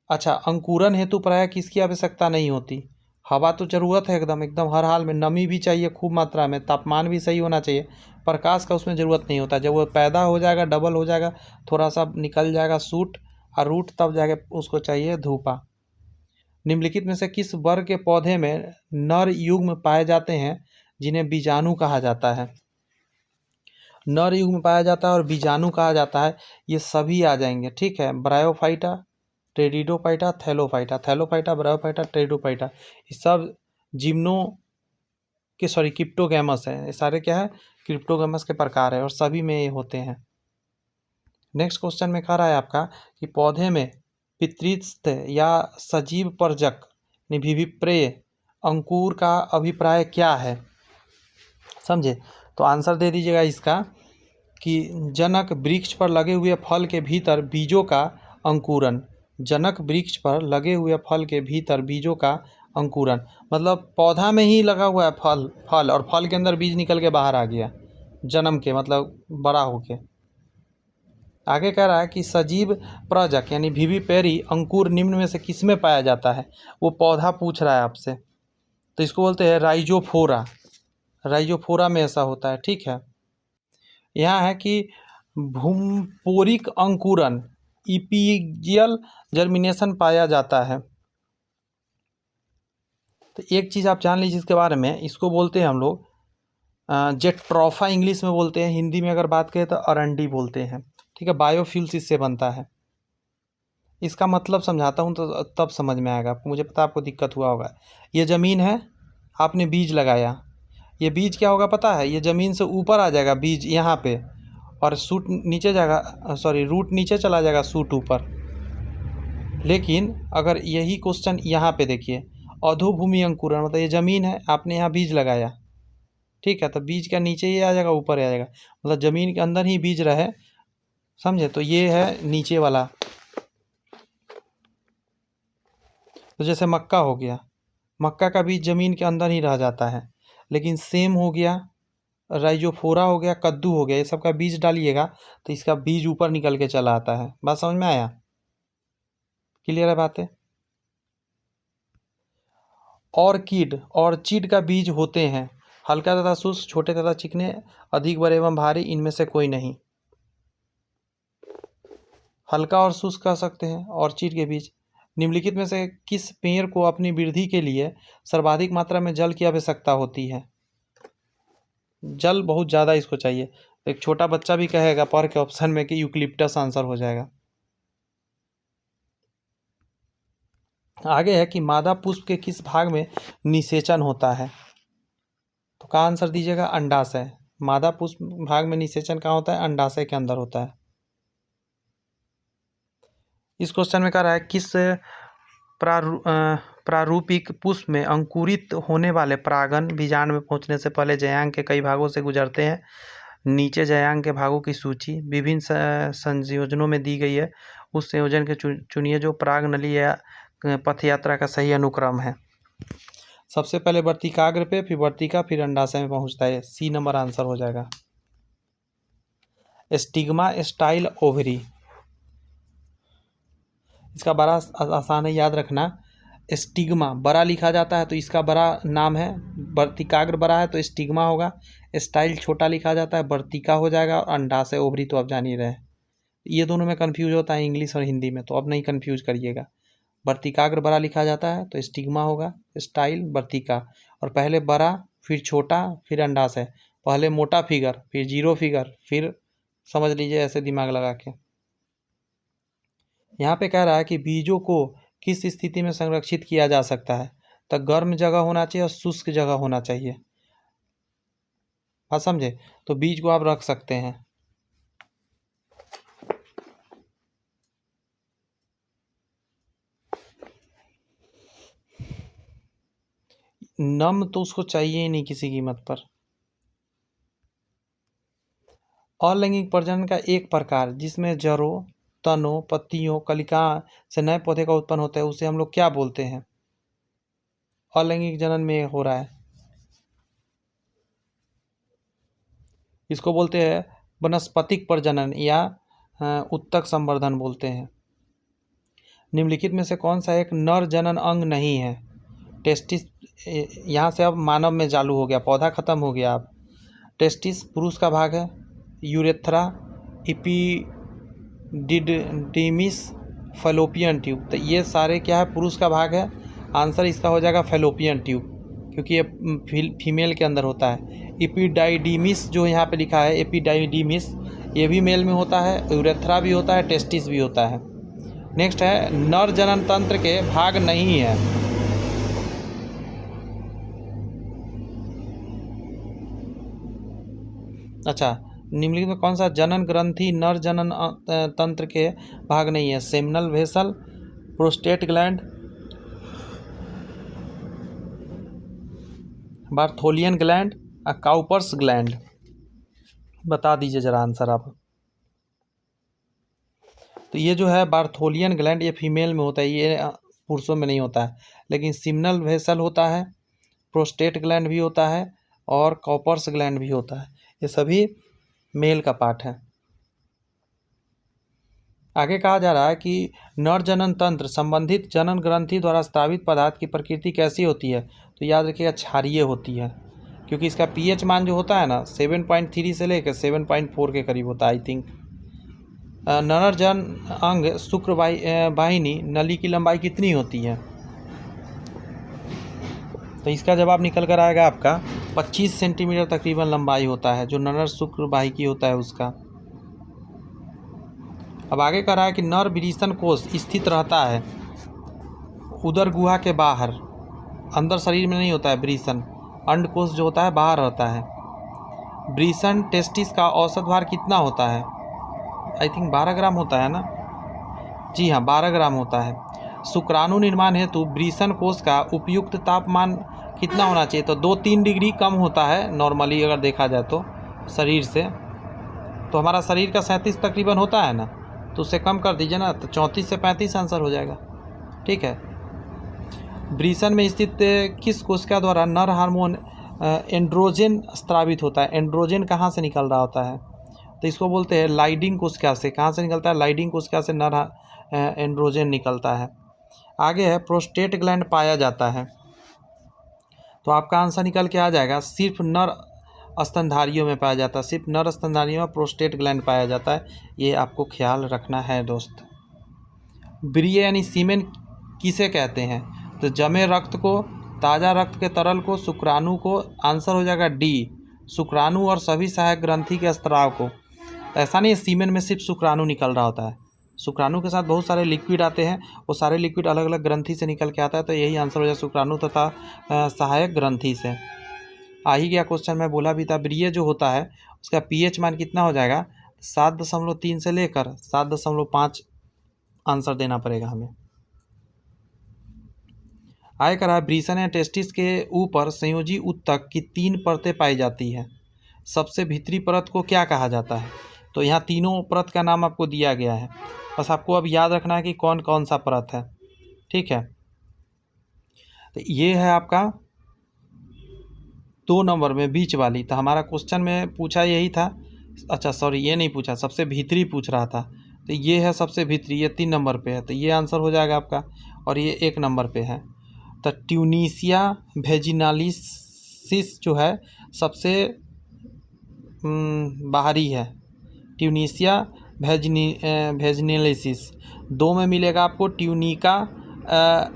अच्छा, अंकुरन हेतु प्रायः किसकी आवश्यकता नहीं होती। हवा तो ज़रूरत है एकदम हर हाल में, नमी भी चाहिए खूब मात्रा में, तापमान भी सही होना चाहिए, प्रकाश का उसमें ज़रूरत नहीं होता। जब वो पैदा हो जाएगा, डबल हो जाएगा, थोड़ा सा निकल जाएगा सूट और रूट, तब जाके उसको चाहिए धूपा। निम्नलिखित में से किस वर्ग के पौधे में नर युग्म पाए जाते हैं जिन्हें बीजाणु कहा जाता है। नर युग्म पाया जाता है और बीजाणु कहा जाता है, ये सभी आ जाएंगे, ठीक है। Bryophyta, pteridophyta, Thallophyta, bryophyta, pteridophyta, ये सब जिम्नो के क्रिप्टोगैमस है। ये सारे क्या है, क्रिप्टोगैमस के प्रकार है और सभी में ये होते हैं। नेक्स्ट क्वेश्चन में कह रहा है आपका कि पौधे में पितृस्थ या सजीव परजक विभिप्रेय अंकुर का अभिप्राय क्या है, समझे। तो आंसर दे दीजिएगा इसका कि जनक वृक्ष पर लगे हुए फल के भीतर बीजों का अंकुरन, जनक वृक्ष पर लगे हुए फल के भीतर बीजों का अंकुरन, मतलब पौधा में ही लगा हुआ है फल और फल के अंदर बीज निकल के बाहर आ गया जन्म के, मतलब बड़ा होके। आगे कह रहा है कि सजीव प्रजक यानी विविपेरी अंकुर निम्न में से किस में पाया जाता है? वो पौधा पूछ रहा है आपसे, तो इसको बोलते हैं राइजोफोरा। राइजोफोरा में ऐसा होता है, ठीक है। यहाँ है कि भूमपोरिक अंकुरन इपीजियल जर्मिनेशन पाया जाता है। तो एक चीज़ आप जान लीजिए इसके बारे में, इसको बोलते हैं हम लोग जेट्रोफा इंग्लिश में बोलते हैं, हिंदी में अगर बात करें तो अरंडी बोलते हैं, ठीक है। बायोफ्यूल्स इससे बनता है। इसका मतलब समझाता हूँ तो तब समझ में आएगा आपको, मुझे पता आपको दिक्कत हुआ होगा। ये ज़मीन है, आपने बीज लगाया, ये बीज क्या होगा पता है? ये ज़मीन से ऊपर आ जाएगा बीज यहाँ पे, और सूट नीचे जाएगा, सॉरी रूट नीचे चला जाएगा, सूट ऊपर। लेकिन अगर यही क्वेश्चन यहाँ पे देखिए, अधोभूमि अंकुरण, मतलब ये ज़मीन है, आपने यहाँ बीज लगाया, ठीक है, तो बीज का नीचे ही आ जाएगा, ऊपर आ जाएगा, मतलब ज़मीन के अंदर ही बीज रहे, समझे? तो ये है नीचे वाला। तो जैसे मक्का हो गया, मक्का का बीज ज़मीन के अंदर ही रह जाता है। लेकिन सेम हो गया, राइजोफोरा हो गया, कद्दू हो गया, ये सब का बीज डालिएगा तो इसका बीज ऊपर निकल के चला आता है। बात समझ में आया? क्लियर है बातें? ऑर्चिड का बीज होते हैं हल्का तथा शुष्क, छोटे तथा चिकने, अधिक बड़े एवं भारी, इनमें से कोई नहीं। हल्का और शुष्क कह सकते हैं ऑर्चिड के बीज। निम्नलिखित में से किस पेड़ को अपनी वृद्धि के लिए सर्वाधिक मात्रा में जल की आवश्यकता होती है? जल बहुत ज़्यादा इसको चाहिए। एक छोटा बच्चा भी कहेगा पढ़ के ऑप्शन में कि यूकलिप्टस आंसर हो जाएगा। आगे है कि मादा पुष्प के किस भाग में निषेचन होता है? तो का आंसर दीजिएगा? अंडाशय। मादा पुष्प भाग में निषेचन कहाँ होता है? अंडाशय के अंदर होता है। इस क्वेश्चन में कह रहा है किस प्रारूपिक पुष्प में अंकुरित होने वाले परागण बीजांड में पहुंचने से पहले जयांग के कई भागों से गुजरते हैं। नीचे जयांग के भागों की सूची विभिन्न संयोजनों में दी गई है, उस संयोजन के चुनिए जो पराग नली या पथ यात्रा का सही अनुक्रम है। सबसे पहले वर्तिकाग्र पे, फिर वर्तिका, फिर अंडाशय में पहुंचता है। सी नंबर आंसर हो जाएगा। स्टिग्मा स्टाइल ओवरी, इसका बड़ा आसान है याद रखना। स्टिग्मा बड़ा लिखा जाता है तो इसका बड़ा नाम है, वर्तिकाग्र बड़ा है तो स्टिग्मा होगा। स्टाइल छोटा लिखा जाता है, वर्तिका हो जाएगा, और अंडाशय ओवरी तो आप जान ही रहे। ये दोनों में कन्फ्यूज होता है इंग्लिश और हिंदी में, तो अब नहीं कन्फ्यूज करिएगा। वर्तिकाग्र बड़ा लिखा जाता है तो स्टिग्मा होगा, स्टाइल वर्तिका, और पहले बड़ा फिर छोटा फिर अंडाशय, पहले मोटा फिगर फिर जीरो फिगर, फिर समझ लीजिए ऐसे दिमाग लगा के। यहाँ पे कह रहा है कि बीजों को किस स्थिति में संरक्षित किया जा सकता है? तो गर्म जगह होना चाहिए और शुष्क जगह होना चाहिए। हाँ समझे? तो बीज को आप रख सकते हैं। नम तो उसको चाहिए ही नहीं किसी कीमत पर। अलैंगिक प्रजनन का एक प्रकार जिसमें जड़ों, तनों, पत्तियों, कलिका से नए पौधे का उत्पन्न होता है, उसे हम लोग क्या बोलते हैं? अलैंगिक जनन में हो रहा है, इसको बोलते हैं वनस्पतिक प्रजनन या उत्तक संवर्धन बोलते हैं। निम्नलिखित में से कौन सा एक नर जनन अंग नहीं है? टेस्टिस, यहाँ से अब मानव में चालू हो गया, पौधा खत्म हो गया। अब टेस्टिस पुरुष का भाग है, यूरेथ्रा, इपीडिडिमिस, फैलोपियन ट्यूब, तो ये सारे क्या है? पुरुष का भाग है। आंसर इसका हो जाएगा फैलोपियन ट्यूब, क्योंकि ये फीमेल के अंदर होता है। एपिडाइडिमिस जो यहाँ पे लिखा है, एपिडाइडिमिस, ये भी मेल में होता है, यूरेथ्रा भी होता है, टेस्टिस भी होता है। नेक्स्ट है नर जनन तंत्र के भाग नहीं है। अच्छा, निम्नलिखित में कौन सा जनन ग्रंथि नर जनन तंत्र के भाग नहीं है? Seminal vessel, prostate gland, Bartholin gland, Cowper's gland. बता दीजिए जरा आंसर आप। तो ये जो है बार्थोलियन ग्लैंड, ये फीमेल में होता है, ये पुरुषों में नहीं होता है, लेकिन सीमनल वेसल होता है, प्रोस्टेट ग्लैंड भी होता है और कॉपर्स ग्लैंड भी होता है। ये सभी मेल का पार्ट है। आगे कहा जा रहा है कि नर जनन तंत्र संबंधित जनन ग्रंथि द्वारा स्रावित पदार्थ की प्रकृति कैसी होती है? तो याद रखिएगा क्षारीय होती है, क्योंकि इसका पीएच मान जो होता है ना 7.3 से लेकर 7.4 के करीब होता है आई थिंक। नरजन अंग शुक्र वाहिनी नली की लंबाई कितनी होती है? तो इसका जवाब निकल कर आएगा आपका 25 सेंटीमीटर तकरीबन लंबाई होता है जो नर शुक्र वाहिकी होता है उसका। अब आगे कह रहा है कि नर विरीसन कोष स्थित रहता है उदर गुहा के बाहर, अंदर शरीर में नहीं होता है विरीसन, अंड कोष जो होता है बाहर रहता है। ब्रीसन टेस्टिस का औसत भार कितना होता है? आई थिंक 12 ग्राम होता है ना? जी हाँ, 12 ग्राम होता है। शुक्राणु निर्माण हेतु ब्रीसन कोष का उपयुक्त तापमान कितना होना चाहिए? तो 2-3 डिग्री कम होता है नॉर्मली अगर देखा जाए तो शरीर से। तो हमारा शरीर का 37 तकरीबन होता है ना, तो उससे कम कर दीजिए ना, तो 34 से 35 आंसर हो जाएगा। ठीक है। ब्रीसन में स्थित किस कोशिका द्वारा नर हार्मोन एंड्रोजन स्रावित होता है? एंड्रोजन कहाँ से निकल रहा होता है? तो इसको बोलते हैं लाइडिंग कोशिका से। कहाँ से निकलता है? लाइडिंग कोशिका से नर एंड्रोजन निकलता है। आगे है प्रोस्टेट ग्लैंड पाया जाता है, तो आपका आंसर निकल के आ जाएगा सिर्फ नर स्तनधारियों में पाया जाता है। सिर्फ नर स्तनधारियों में प्रोस्टेट ग्लैंड पाया जाता है, ये आपको ख्याल रखना है दोस्त। ब्रिय यानी सीमेन किसे कहते हैं? तो जमे रक्त को, ताज़ा रक्त के तरल को, शुक्राणु को। आंसर हो जाएगा डी, शुक्राणु और सभी सहायक ग्रंथि के स्त्राव को। ऐसा नहीं है सीमेन में सिर्फ शुक्राणु निकल रहा होता है, शुक्राणु के साथ बहुत सारे लिक्विड आते हैं, वो सारे लिक्विड अलग अलग ग्रंथि से निकल के आता है, तो यही आंसर हो जाए शुक्राणु तथा सहायक ग्रंथि से। आ ही गया क्वेश्चन, मैं बोला भी था ब्रिय जो होता है उसका पीएच मान कितना हो जाएगा? 7.3 से लेकर 7.5 आंसर देना पड़ेगा हमें। आय करा है ब्रीसन या टेस्टिस के ऊपर संयोजी ऊतक की 3 परतें पाई जाती है, सबसे भीतरी परत को क्या कहा जाता है? तो यहाँ तीनों परत का नाम आपको दिया गया है, बस आपको अब याद रखना है कि कौन कौन सा परत है। ठीक है, तो ये है आपका 2 नंबर में बीच वाली। तो हमारा क्वेश्चन में पूछा यही था, अच्छा सॉरी ये नहीं पूछा, सबसे भीतरी पूछ रहा था, तो ये है सबसे भीतरी, ये 3 नंबर पे है, तो ये आंसर हो जाएगा आपका, और ये 1 नंबर पे है। तो ट्यूनिसिया वेजिनालिसिस जो है सबसे बाहरी है, ट्यूनिसिया वेजिनालिसिस। 2 में मिलेगा आपको ट्यूनिका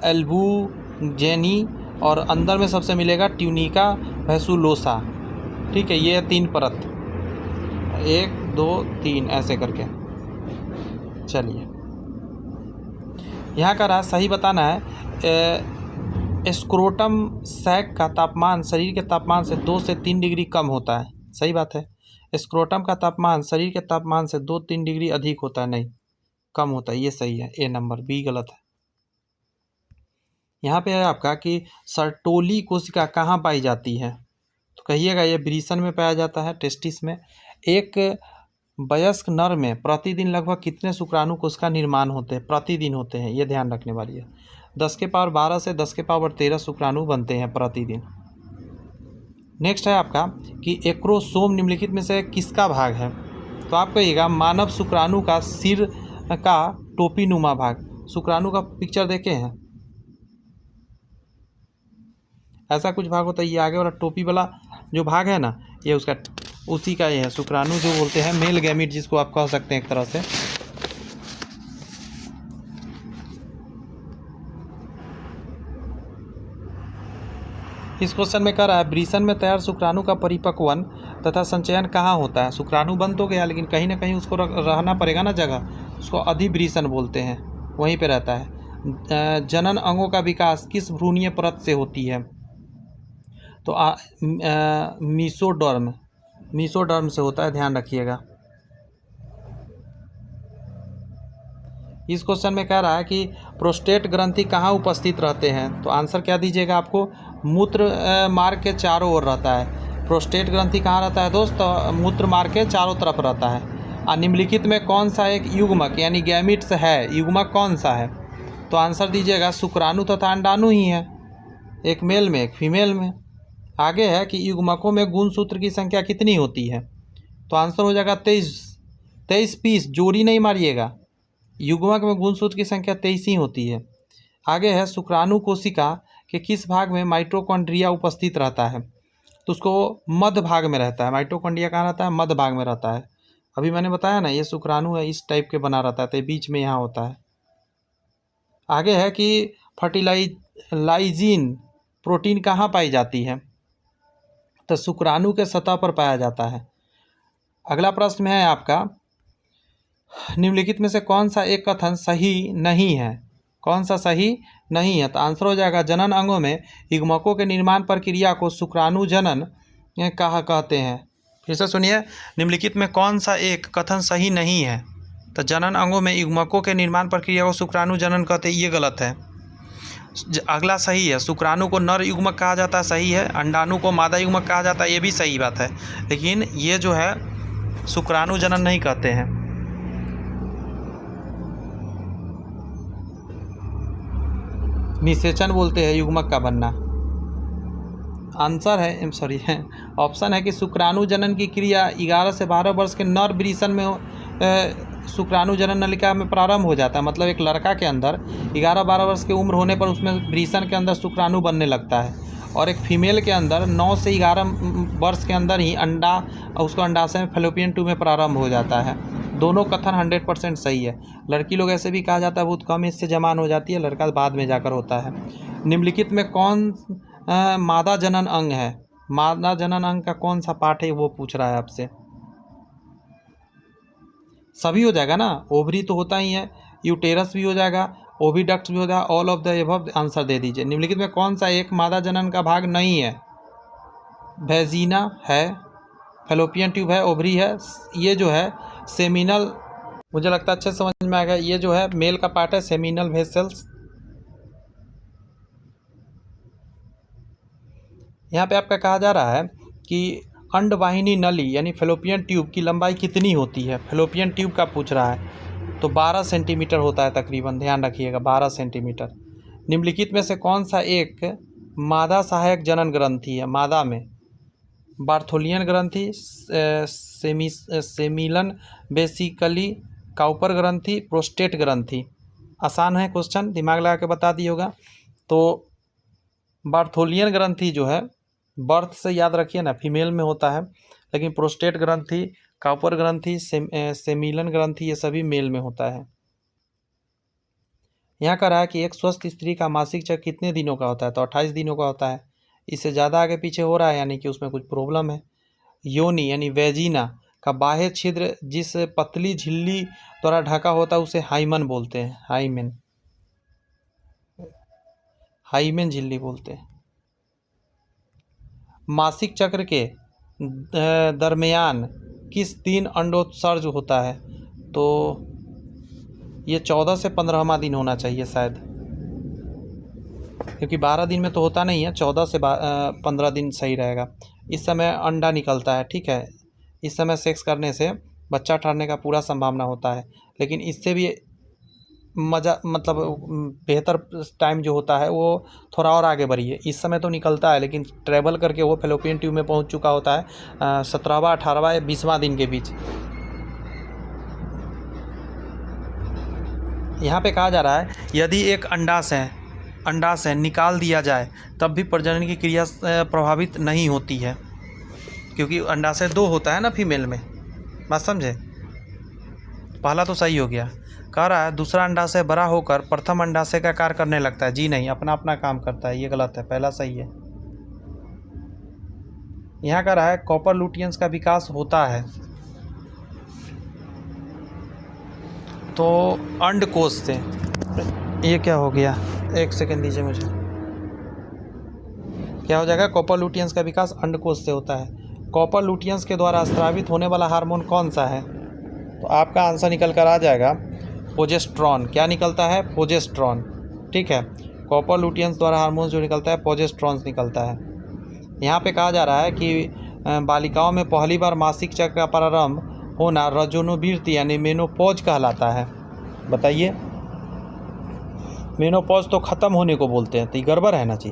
एल्बुजेनी, और अंदर में सबसे मिलेगा ट्यूनिका वेसुलोसा। ठीक है, ये 3 परत, 1 2 3 ऐसे करके। चलिए यहाँ का राज सही बताना है। स्क्रोटम सैक का तापमान शरीर के तापमान से 2 से 3 डिग्री कम होता है, सही बात है। स्क्रोटम का तापमान शरीर के तापमान से 2-3 डिग्री अधिक होता है, नहीं कम होता है, ये सही है। ए नंबर, बी गलत है। यहाँ पे है आपका कि सर्टोली कोशिका कहाँ पाई जाती है? तो कहिएगा ये ब्रीसन में पाया जाता है, टेस्टिस में। एक वयस्क नर में प्रतिदिन लगभग कितने शुक्राणु कोशिका निर्माण होते हैं? प्रतिदिन होते हैं, ये ध्यान रखने वाली है। 10 के पावर 12 से 10 के पावर 13 शुक्राणु बनते हैं प्रतिदिन। नेक्स्ट है आपका कि एक्रोसोम निम्नलिखित में से किसका भाग है? तो आप कहिएगा मानव शुक्राणु का सिर का टोपीनुमा भाग। शुक्राणु का पिक्चर देखे हैं, ऐसा कुछ भाग होता है, ये आगे वाला टोपी वाला जो भाग है ना, ये उसका उसी का ये है शुक्राणु, जो बोलते हैं मेल गैमीट जिसको आप कह सकते हैं एक तरह से। इस क्वेश्चन में कह रहा है ब्रीसन में तैयार शुक्राणु का परिपक्वन तथा संचयन कहाँ होता है? शुक्राणु बन तो गया, लेकिन कहीं ना कहीं उसको रहना पड़ेगा ना जगह, उसको अधिब्रीसन बोलते हैं, वहीं पे रहता है। जनन अंगों का विकास किस भ्रूणीय परत से होती है? तो मीसोडर्म से होता है, ध्यान रखिएगा। इस क्वेश्चन में कह रहा है कि प्रोस्टेट ग्रंथि कहाँ उपस्थित रहते हैं? तो आंसर क्या दीजिएगा आपको? मूत्र मार्ग के चारों ओर रहता है। प्रोस्टेट ग्रंथि कहाँ रहता है दोस्त? मूत्र मार्ग के चारों तरफ रहता है। निम्नलिखित में कौन सा एक युग्मक यानी गैमीट्स है? युग्मक कौन सा है? तो आंसर दीजिएगा शुक्राणु तथा अंडाणु ही है, एक मेल में एक फीमेल में। आगे है कि युग्मकों में गुणसूत्र की संख्या कितनी होती है, तो आंसर हो जाएगा 23 पीस। जोड़ी नहीं मारिएगा, युग्मक में गुणसूत्र की संख्या 23 ही होती है। आगे है शुक्राणु कोशिका के किस भाग में माइटोकॉन्ड्रिया उपस्थित रहता है, तो उसको मध्य भाग में रहता है। माइटोकॉन्ड्रिया कहाँ रहता है, मध्य भाग में रहता है। अभी मैंने बताया ना ये शुक्राणु है, इस टाइप के बना रहता है, तो ये बीच में यहाँ होता है। आगे है कि फर्टिलाइजिन प्रोटीन कहाँ पाई जाती है, तो शुक्राणु के सतह पर पाया जाता है। अगला प्रश्न है आपका, निम्नलिखित में से कौन सा एक कथन सही नहीं है, कौन सा सही नहीं है, तो आंसर हो जाएगा जनन अंगों में युग्मकों के निर्माण प्रक्रिया को शुक्राणु जनन कहते हैं। फिर से सुनिए, निम्नलिखित में कौन सा एक कथन सही नहीं है, तो जनन अंगों में युग्मकों के निर्माण प्रक्रिया को शुक्राणु जनन कहते हैं, ये गलत है। अगला सही है, शुक्राणु को नर युग्मक कहा जाता है, सही है। अंडाणु को मादा युग्मक कहा जाता है, ये भी सही बात है। लेकिन ये जो है शुक्राणु जनन नहीं कहते हैं। निषेचन बोलते हैं युग्मक का बनना। आंसर है ऑप्शन है कि शुक्राणु जनन की क्रिया 11 से 12 वर्ष के नर वृषण में शुक्राणु जनन नलिका में प्रारंभ हो जाता है। मतलब एक लड़का के अंदर 11-12 वर्ष की उम्र होने पर उसमें वृषण के अंदर शुक्राणु बनने लगता है, और एक फीमेल के अंदर 9 से 11 वर्ष के अंदर ही अंडा उसको अंडाशय में फैलोपियन ट्यूब में प्रारंभ हो जाता है। दोनों कथन 100% सही है। लड़की लोग ऐसे भी कहा जाता है बहुत कम इससे जमान हो जाती है, लड़का बाद में जाकर होता है। निम्नलिखित में कौन मादा जनन अंग है, मादा जनन अंग का कौन सा पार्ट है वो पूछ रहा है आपसे। सभी हो जाएगा ना, ओवरी तो होता ही है, यूटेरस भी हो जाएगा, ओविडक्ट भी हो जाएगा, all of the above answer दे दीजिए। निम्नलिखित में कौन सा एक मादा जनन का भाग नहीं है, वेजिना है, फैलोपियन ट्यूब है, ओवरी है, ये जो है सेमिनल, मुझे लगता है अच्छे समझ में आएगा, ये जो है मेल का पार्ट है सेमिनल वेसल्स। यहाँ पे आपका कहा जा रहा है कि अंडवाहिनी नली यानी फैलोपियन ट्यूब की लंबाई कितनी होती है, फैलोपियन ट्यूब का पूछ रहा है, तो 12 सेंटीमीटर होता है तकरीबन, ध्यान रखिएगा 12 सेंटीमीटर। निम्नलिखित में से कौन सा एक मादा सहायक जनन ग्रंथि है, मादा में बार्थोलियन ग्रंथि, सेमिलन बेसिकली, काउपर ग्रंथि, प्रोस्टेट ग्रंथि। आसान है क्वेश्चन, दिमाग लगा के बता दिए होगा। तो बार्थोलियन ग्रंथि जो है बर्थ से याद रखिए ना, फीमेल में होता है, लेकिन प्रोस्टेट ग्रंथि, काउपर ग्रंथि, सेमिलन ग्रंथि ये सभी मेल में होता है। यहाँ कह रहा है कि एक स्वस्थ स्त्री का मासिक चक्र कितने दिनों का होता है, तो 28 दिनों का होता है। इससे ज़्यादा आगे पीछे हो रहा है यानी कि उसमें कुछ प्रॉब्लम है। योनि यानी वेजिना का बाह्य छिद्र जिस पतली झिल्ली द्वारा ढका होता है उसे हाइमन बोलते हैं, हाइमेन झिल्ली बोलते हैं। मासिक चक्र के दरमियान किस दिन अंडोत्सर्ज होता है, तो ये 14 से 15वां दिन होना चाहिए शायद, क्योंकि 12 दिन में तो होता नहीं है, 14 से 15 दिन सही रहेगा। इस समय अंडा निकलता है, ठीक है, इस समय सेक्स करने से बच्चा ठहरने का पूरा संभावना होता है। लेकिन इससे भी मतलब बेहतर टाइम जो होता है वो थोड़ा और आगे बढ़िए। इस समय तो निकलता है लेकिन ट्रैवल करके वो फैलोपियन ट्यूब में पहुंच चुका होता है 17वां 18वां या 20वां दिन के बीच। यहाँ पे कहा जा रहा है यदि एक अंडाशय निकाल दिया जाए तब भी प्रजनन की क्रिया प्रभावित नहीं होती है, क्योंकि अंडाशय 2 होता है ना फीमेल में, बात समझे। पहला तो सही हो गया। कह रहा है दूसरा अंडाशय बड़ा होकर प्रथम अंडाशय का कार्य करने लगता है, जी नहीं, अपना अपना काम करता है, ये गलत है, पहला सही है। यहाँ कह रहा है कॉपर लुटियंस का विकास होता है तो अंडकोश से, ये क्या हो गया, एक सेकंड दीजिए मुझे, क्या हो जाएगा, कॉपर लुटियंस का विकास अंडकोश से होता है। कॉपर लुटियंस के द्वारा स्रावित होने वाला हार्मोन कौन सा है, तो आपका आंसर निकल कर आ जाएगा प्रोजेस्टेरॉन। क्या निकलता है, प्रोजेस्टेरॉन, ठीक है। कॉपर लुटियंस द्वारा हार्मोन जो निकलता है प्रोजेस्टेरॉन निकलता है। यहाँ पे कहा जा रहा है कि बालिकाओं में पहली बार मासिक चक्र का प्रारंभ होना रजोनुवृत्ति यानी मेनोपॉज कहलाता है, बताइए। मेनोपॉज तो ख़त्म होने को बोलते हैं, तो ये गड़बड़ है ना जी।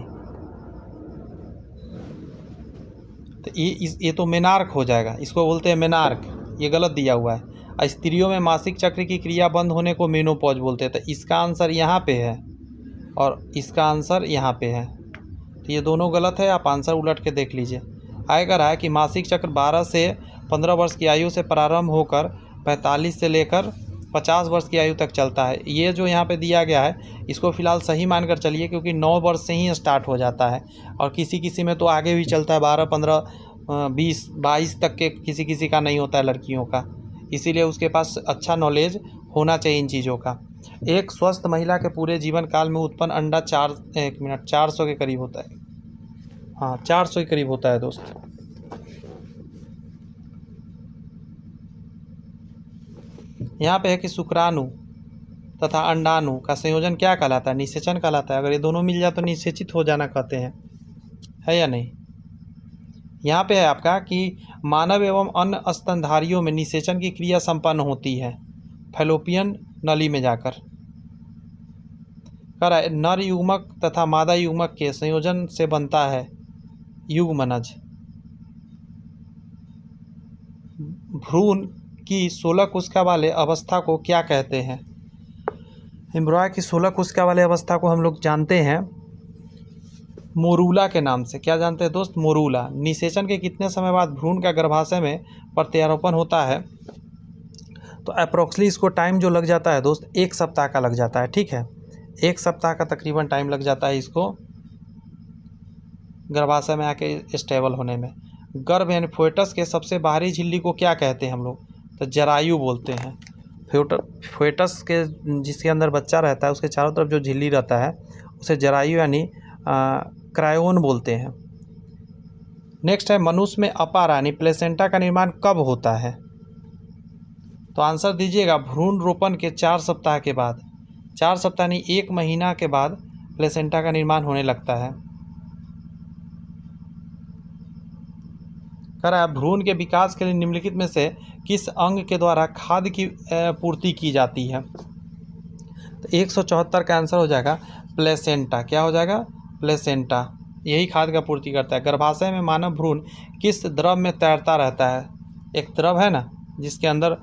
तो ये तो मेनार्क हो जाएगा, इसको बोलते हैं मेनार्क, ये गलत दिया हुआ है। स्त्रियों में मासिक चक्र की क्रिया बंद होने को मेनोपॉज बोलते हैं, तो इसका आंसर यहाँ पे है और इसका आंसर यहाँ पे है, तो ये दोनों गलत है। आप आंसर उलट के देख लीजिए। आएगा रहा है कि मासिक चक्र 12 से 15 वर्ष की आयु से प्रारंभ होकर 45 से लेकर 50 वर्ष की आयु तक चलता है। ये जो यहाँ पे दिया गया है इसको फ़िलहाल सही मानकर चलिए, क्योंकि 9 वर्ष से ही स्टार्ट हो जाता है और किसी किसी में तो आगे भी चलता है, 12, 15, 20, 22 तक के किसी किसी का नहीं होता है लड़कियों का। इसीलिए उसके पास अच्छा नॉलेज होना चाहिए इन चीज़ों का। एक स्वस्थ महिला के पूरे जीवन काल में उत्पन्न अंडा 400 के करीब होता है। हाँ, 400 के करीब होता है दोस्त। यहाँ पे है कि शुक्राणु तथा अंडाणु का संयोजन क्या कहलाता है? निषेचन कहलाता है। अगर ये दोनों मिल जाए तो निषेचित हो जाना कहते हैं, है या नहीं। यहाँ पे है आपका कि मानव एवं अन्य स्तनधारियों में निषेचन की क्रिया संपन्न होती है फैलोपियन नली में जाकर। कह रहा है नर युग्मक तथा मादा युग्मक के संयोजन से बनता है युग्मनज। भ्रूण की 16 कोशिका वाले अवस्था को क्या कहते हैं? एम्ब्रॉय की 16 कोशिका वाले अवस्था को हम लोग जानते हैं मोरूला के नाम से। क्या जानते हैं दोस्त? मोरूला। निषेचन के कितने समय बाद भ्रूण का गर्भाशय में प्रत्यारोपण होता है? तो अप्रोक्सली इसको टाइम जो लग जाता है दोस्त 1 सप्ताह का लग जाता है, ठीक है। 1 सप्ताह का तकरीबन टाइम लग जाता है इसको गर्भाशय में आके स्टेबल होने में। गर्भ यानी फोएटस के सबसे बाहरी झिल्ली को क्या कहते हैं हम लोग? तो जरायु बोलते हैं। फोएटस के जिसके अंदर बच्चा रहता है उसके चारों तरफ जो झिल्ली रहता है उसे जरायु यानी क्रायोन बोलते हैं। नेक्स्ट है मनुष्य में अपारा यानी प्लेसेंटा का निर्माण कब होता है? तो आंसर दीजिएगा भ्रूण रोपण के 4 सप्ताह के बाद। 4 सप्ताह यानी 1 महीना के बाद प्लेसेंटा का निर्माण होने लगता है। कह रहा है भ्रूण के विकास के लिए निम्नलिखित में से किस अंग के द्वारा खाद्य की पूर्ति की जाती है? तो 174 का आंसर हो जाएगा प्लेसेंटा। क्या हो जाएगा? प्लेसेंटा। यही खाद्य का पूर्ति करता है। गर्भाशय में मानव भ्रूण किस द्रव में तैरता रहता है? एक द्रव है ना जिसके अंदर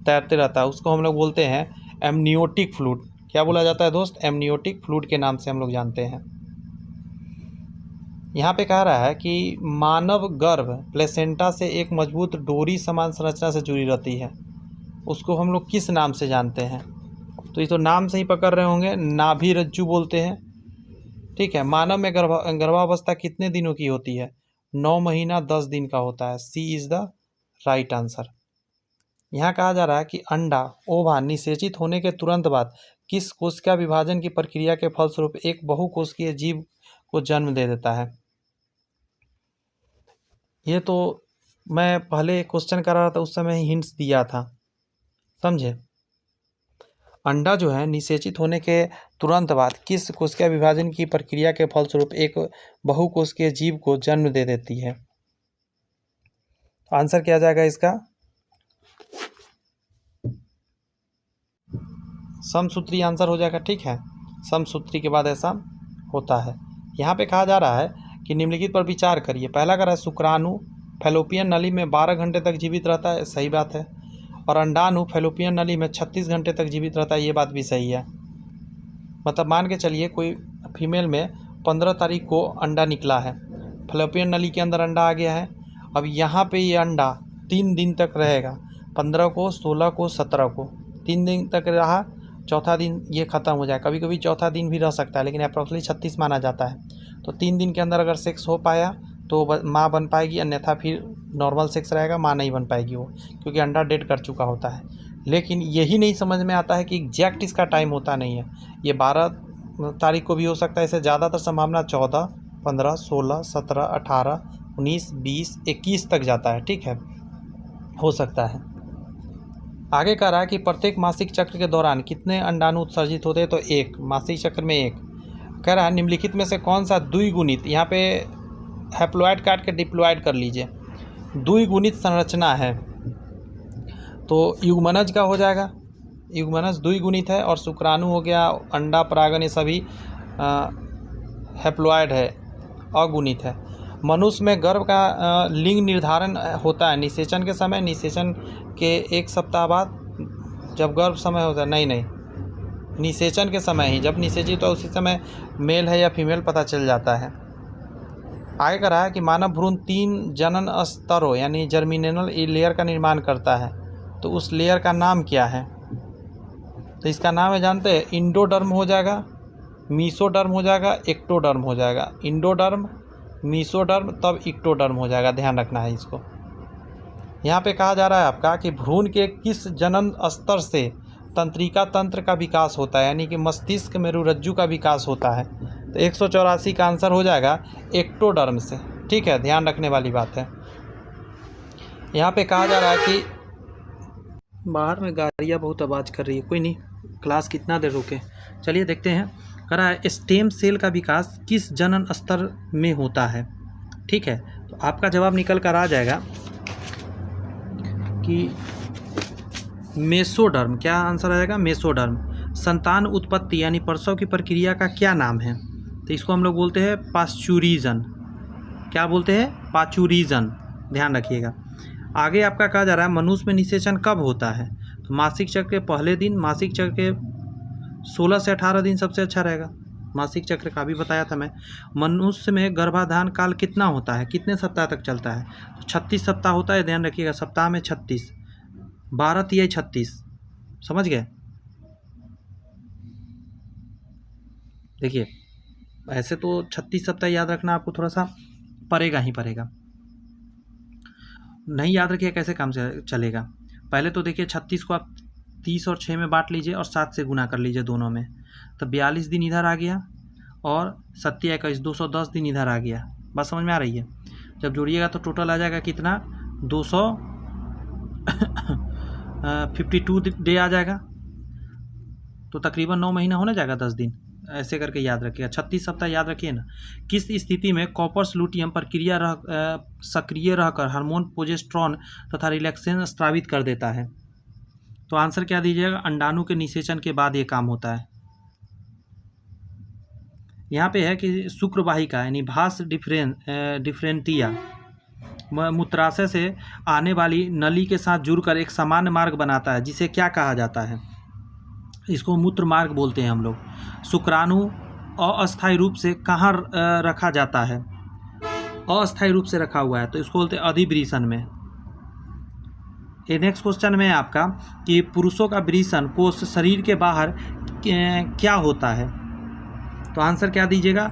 तैरते रहता है, उसको हम लोग बोलते हैं एमनियोटिक फ्लूइड। क्या बोला जाता है दोस्त? एमनियोटिक फ्लूइड के नाम से हम लोग जानते हैं। यहाँ पे कह रहा है कि मानव गर्भ प्लेसेंटा से एक मजबूत डोरी समान संरचना से जुड़ी रहती है, उसको हम लोग किस नाम से जानते हैं? तो ये तो नाम से ही पकड़ रहे होंगे, नाभि रज्जु बोलते हैं, ठीक है। मानव में गर्भावस्था कितने दिनों की होती है? 9 महीना 10 दिन का होता है। सी इज़ द राइट आंसर। यहाँ कहा जा रहा है कि अंडा ओवा निषेचित होने के तुरंत बाद किस कोशिका विभाजन की प्रक्रिया के फलस्वरूप एक बहुकोशिकीय जीव को जन्म दे देता है? ये तो मैं पहले क्वेश्चन कर रहा था उस समय ही हिंट्स दिया था, समझे। अंडा जो है निषेचित होने के तुरंत बाद किस कोशिका विभाजन की प्रक्रिया के फलस्वरूप एक बहुकोशिकीय जीव को जन्म दे देती है? आंसर क्या जाएगा इसका? समसूत्री आंसर हो जाएगा, ठीक है। समसूत्री के बाद ऐसा होता है। यहाँ पे कहा जा रहा है कि निम्नलिखित पर विचार करिए। पहला कह रहा है शुक्राणु फैलोपियन नली में 12 घंटे तक जीवित रहता है, सही बात है। और अंडाणु फैलोपियन नली में 36 घंटे तक जीवित रहता है, ये बात भी सही है। मतलब मान के चलिए कोई फीमेल में 15 तारीख को अंडा निकला है, फैलोपियन नली के अंदर अंडा आ गया है। अब यहाँ पे ये अंडा 3 दिन तक रहेगा, 15 को, 16 को, 17 को, 3 दिन तक रहा। चौथा दिन ये ख़त्म हो जाए। कभी कभी चौथा दिन भी रह सकता है, लेकिन अप्रॉक्सिमेटली 36 माना जाता है। तो 3 दिन के अंदर अगर सेक्स हो पाया तो माँ बन पाएगी, अन्यथा फिर नॉर्मल सेक्स रहेगा, माँ नहीं बन पाएगी वो, क्योंकि अंडा डेड कर चुका होता है। लेकिन यही नहीं समझ में आता है कि एग्जैक्ट इसका टाइम होता नहीं है। ये 12 तारीख को भी हो सकता है, इसे ज़्यादातर संभावना 14, 15, 16, 17, 18, 19, 20, 21 तक जाता है, ठीक है, हो सकता है। आगे कह रहा है कि प्रत्येक मासिक चक्र के दौरान कितने अंडाणु उत्सर्जित होते हैं? तो 1 मासिक चक्र में 1। कह रहा है निम्नलिखित में से कौन सा द्विगुणित, यहाँ पे हैप्लॉइड काट के डिप्लॉइड कर लीजिए, द्विगुणित संरचना है? तो युग्मनज का हो जाएगा, युग्मनज द्विगुणित है, और शुक्राणु हो गया, अंडा, परागन, ये सभी हैप्लॉइड है, अगुणित है। मनुष्य में गर्भ का लिंग निर्धारण होता है निषेचन के समय, निषेचन के 1 सप्ताह बाद, जब गर्भ समय होता है, नहीं निषेचन के समय ही, जब निषेचित तो उसी समय मेल है या फीमेल पता चल जाता है। आगे कह रहा है कि मानव भ्रूण 3 जनन स्तरों यानी जर्मिनेशनल लेयर का निर्माण करता है, तो उस लेयर का नाम क्या है? तो इसका नाम है, जानते हैं, इंडोडर्म हो जाएगा, मीसोडर्म हो जाएगा, एक्टोडर्म हो जाएगा। इंडोडर्म, मीसोडर्म, तब इक्टोडर्म हो जाएगा, ध्यान रखना है इसको। यहाँ पे कहा जा रहा है आपका कि भ्रूण के किस जनन स्तर से तंत्रिका तंत्र का विकास होता है, यानी कि मस्तिष्क मेरुरज्जु का विकास होता है। तो 184 का आंसर हो जाएगा एक्टोडर्म से। ठीक है, ध्यान रखने वाली बात है। यहाँ पे कहा जा रहा है कि बाहर में गाड़ियाँ बहुत आवाज़ कर रही है, कोई नहीं, क्लास कितना देर रुके, चलिए देखते हैं। कह रहा है स्टेम सेल का विकास किस जनन स्तर में होता है। ठीक है, तो आपका जवाब निकल कर आ जाएगा कि मेसोडर्म। क्या आंसर आएगा? मेसोडर्म। संतान उत्पत्ति यानी प्रसव की प्रक्रिया का क्या नाम है? तो इसको हम लोग बोलते हैं पास्चुरिजन। क्या बोलते हैं? पाचुरिजन, ध्यान रखिएगा। आगे आपका कहा जा रहा है मनुष्य में निषेचन कब होता है? तो मासिक चक्र के पहले दिन, मासिक चक्र के 16 से 18 दिन सबसे अच्छा रहेगा। मासिक चक्र का भी बताया था मैं। मनुष्य में गर्भाधान काल कितना होता है, कितने सप्ताह तक चलता है? तो 36 सप्ताह होता है, ध्यान रखिएगा, सप्ताह में 36, 12 तिया 36, समझ गए? देखिए, ऐसे तो 36 सप्ताह याद रखना आपको थोड़ा सा पड़ेगा ही पड़ेगा, नहीं याद रखिए कैसे काम चलेगा। पहले तो देखिए 36 को आप 30 और 6 में बांट लीजिए और 7 से गुना कर लीजिए दोनों में, तो 42 दिन इधर आ गया और 7 या 21 210 दिन इधर आ गया। बात समझ में आ रही है? जब जोड़िएगा तो टोटल आ जाएगा कितना? 252 डे आ जाएगा, तो तकरीबन 9 महीना होने जाएगा 10 दिन, ऐसे करके याद रखिएगा। 36 सप्ताह याद रखिए ना। किस स्थिति में कॉपर्स लुटियम प्रक्रिया सक्रिय रहकर हार्मोन प्रोजेस्टेरोन तथा रिलैक्सेशन स्रावित कर देता है? तो आंसर क्या दीजिएगा? अंडाणु के निषेचन के बाद ये काम होता है। यहाँ पे है कि शुक्रवाहिका यानी भास डिफरेंटिया मूत्राशय से आने वाली नली के साथ जुड़कर एक सामान्य मार्ग बनाता है, जिसे क्या कहा जाता है? इसको मूत्र मार्ग बोलते हैं हम लोग। शुक्राणु अस्थायी रूप से कहाँ रखा जाता है? अस्थायी रूप से रखा हुआ है, तो इसको बोलते हैं अधिवृषण में। ये नेक्स्ट क्वेश्चन में है आपका कि पुरुषों का वृषण कोष शरीर के बाहर क्या होता है? तो आंसर क्या दीजिएगा?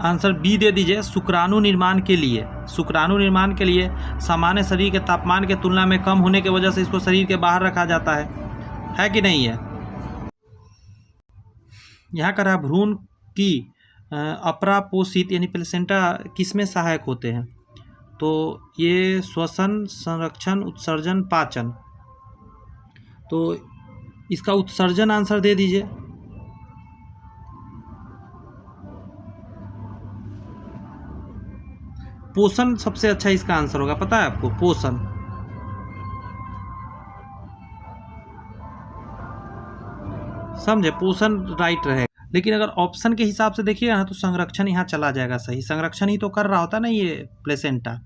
आंसर बी दे दीजिए, शुक्राणु निर्माण के लिए। शुक्राणु निर्माण के लिए सामान्य शरीर के तापमान के तुलना में कम होने की वजह से इसको शरीर के बाहर रखा जाता है कि नहीं है? यहाँ का रहा भ्रूण की अप्रापोषित यानी प्लेसेंटा किसमें सहायक होते हैं? तो ये श्वसन, संरक्षण, उत्सर्जन, पाचन। तो इसका उत्सर्जन आंसर दे दीजिए। पोषण सबसे अच्छा इसका आंसर होगा, पता है आपको? पोषण। समझे? पोषण राइट रहेगा। लेकिन अगर ऑप्शन के हिसाब से देखिएगा ना तो संरक्षण यहाँ चला जाएगा सही। संरक्षण ही तो कर रहा होता ना ये प्लेसेंटा,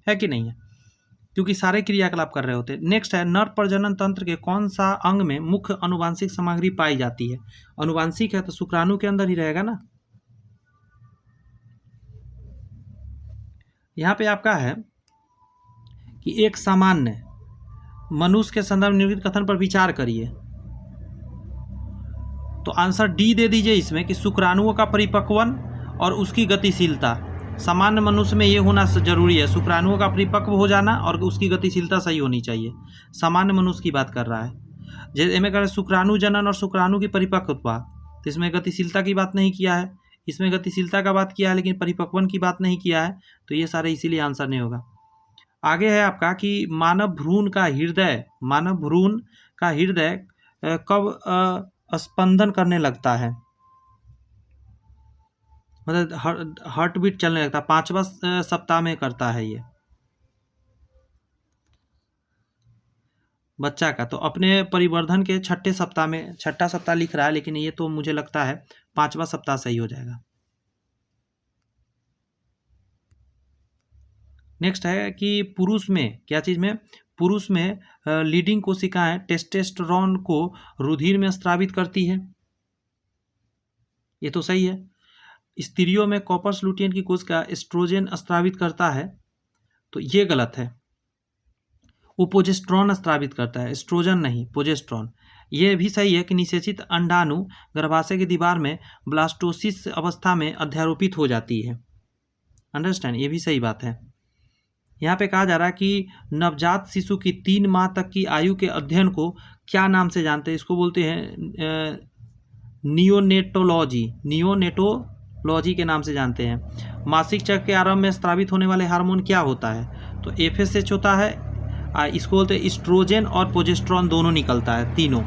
है कि नहीं है? क्योंकि सारे क्रियाकलाप कर रहे होते। नेक्स्ट है नर प्रजनन तंत्र के कौन सा अंग में मुख्य अनुवांशिक सामग्री पाई जाती है? अनुवांशिक है तो शुक्राणु के अंदर ही रहेगा ना। यहाँ पे आपका है कि एक सामान्य मनुष्य के संदर्भ निम्नलिखित कथन पर विचार करिए। तो आंसर डी दे दीजिए इसमें कि शुक्राणुओं का परिपक्वन और उसकी गतिशीलता। सामान्य मनुष्य में ये होना जरूरी है, शुक्राणुओं का परिपक्व हो जाना और उसकी गतिशीलता सही होनी चाहिए। सामान्य मनुष्य की बात कर रहा है। जैसे में कह रहे शुक्राणु जनन और शुक्राणु की परिपक्वता, तो इसमें गतिशीलता की बात नहीं किया है, इसमें गतिशीलता का बात किया है लेकिन परिपक्वन की बात नहीं किया है, तो ये सारे इसीलिए आंसर नहीं होगा। आगे है आपका कि मानव भ्रूण का हृदय कब स्पंदन करने लगता है? मतलब हार्ट बीट चलने लगता है, 5वां सप्ताह में करता है ये। बच्चा का, तो अपने परिवर्धन के छठे सप्ताह में, छठा सप्ताह लिख रहा है लेकिन ये तो मुझे लगता है 5वां सप्ताह सही हो जाएगा। नेक्स्ट है कि पुरुष में क्या चीज़ में, पुरुष में लीडिंग कोशिकाएं टेस्टोस्टेरोन को रुधिर में स्रावित करती है, ये तो सही है। स्त्रियों में कॉपर्स लुटियन की कोशिका एस्ट्रोजन स्रावित करता है, तो ये गलत है। वो प्रोजेस्टेरोन स्रावित करता है, एस्ट्रोजन नहीं, प्रोजेस्टेरोन। ये भी सही है कि निषेचित अंडाणु गर्भाशय की दीवार में ब्लास्टोसिस अवस्था में अध्यारोपित हो जाती है। अंडरस्टैंड, ये भी सही बात है। यहाँ पे कहा जा रहा है कि नवजात शिशु की 3 माह तक की आयु के अध्ययन को क्या नाम से जानते हैं? इसको बोलते हैं नियोनेटोलॉजी, नियोनेटोलॉजी के नाम से जानते हैं। मासिक चक्र के आरंभ में स्रावित होने वाले हार्मोन क्या होता है? तो FSH होता है, इसको बोलते हैं एस्ट्रोजन और प्रोजेस्टेरोन दोनों निकलता है, तीनों।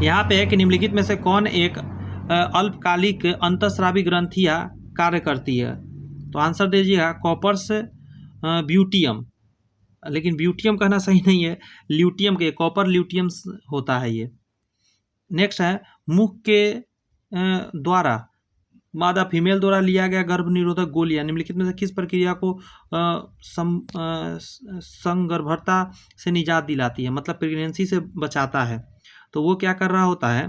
यहाँ पे है कि निम्नलिखित में से कौन एक अल्पकालिक अंतःस्रावी ग्रंथियाँ कार्य करती है? तो आंसर दीजिएगा कॉपर्स ब्यूटियम, लेकिन ब्यूटियम कहना सही नहीं है, ल्यूटियम के, कॉपर ल्यूटियम होता है ये। नेक्स्ट है मुख के द्वारा मादा फीमेल द्वारा लिया गया गर्भ निरोधक गोलियां निम्नलिखित में से किस प्रक्रिया को संगर्भता से निजात दिलाती है? मतलब प्रेगनेंसी से बचाता है। तो वो क्या कर रहा होता है?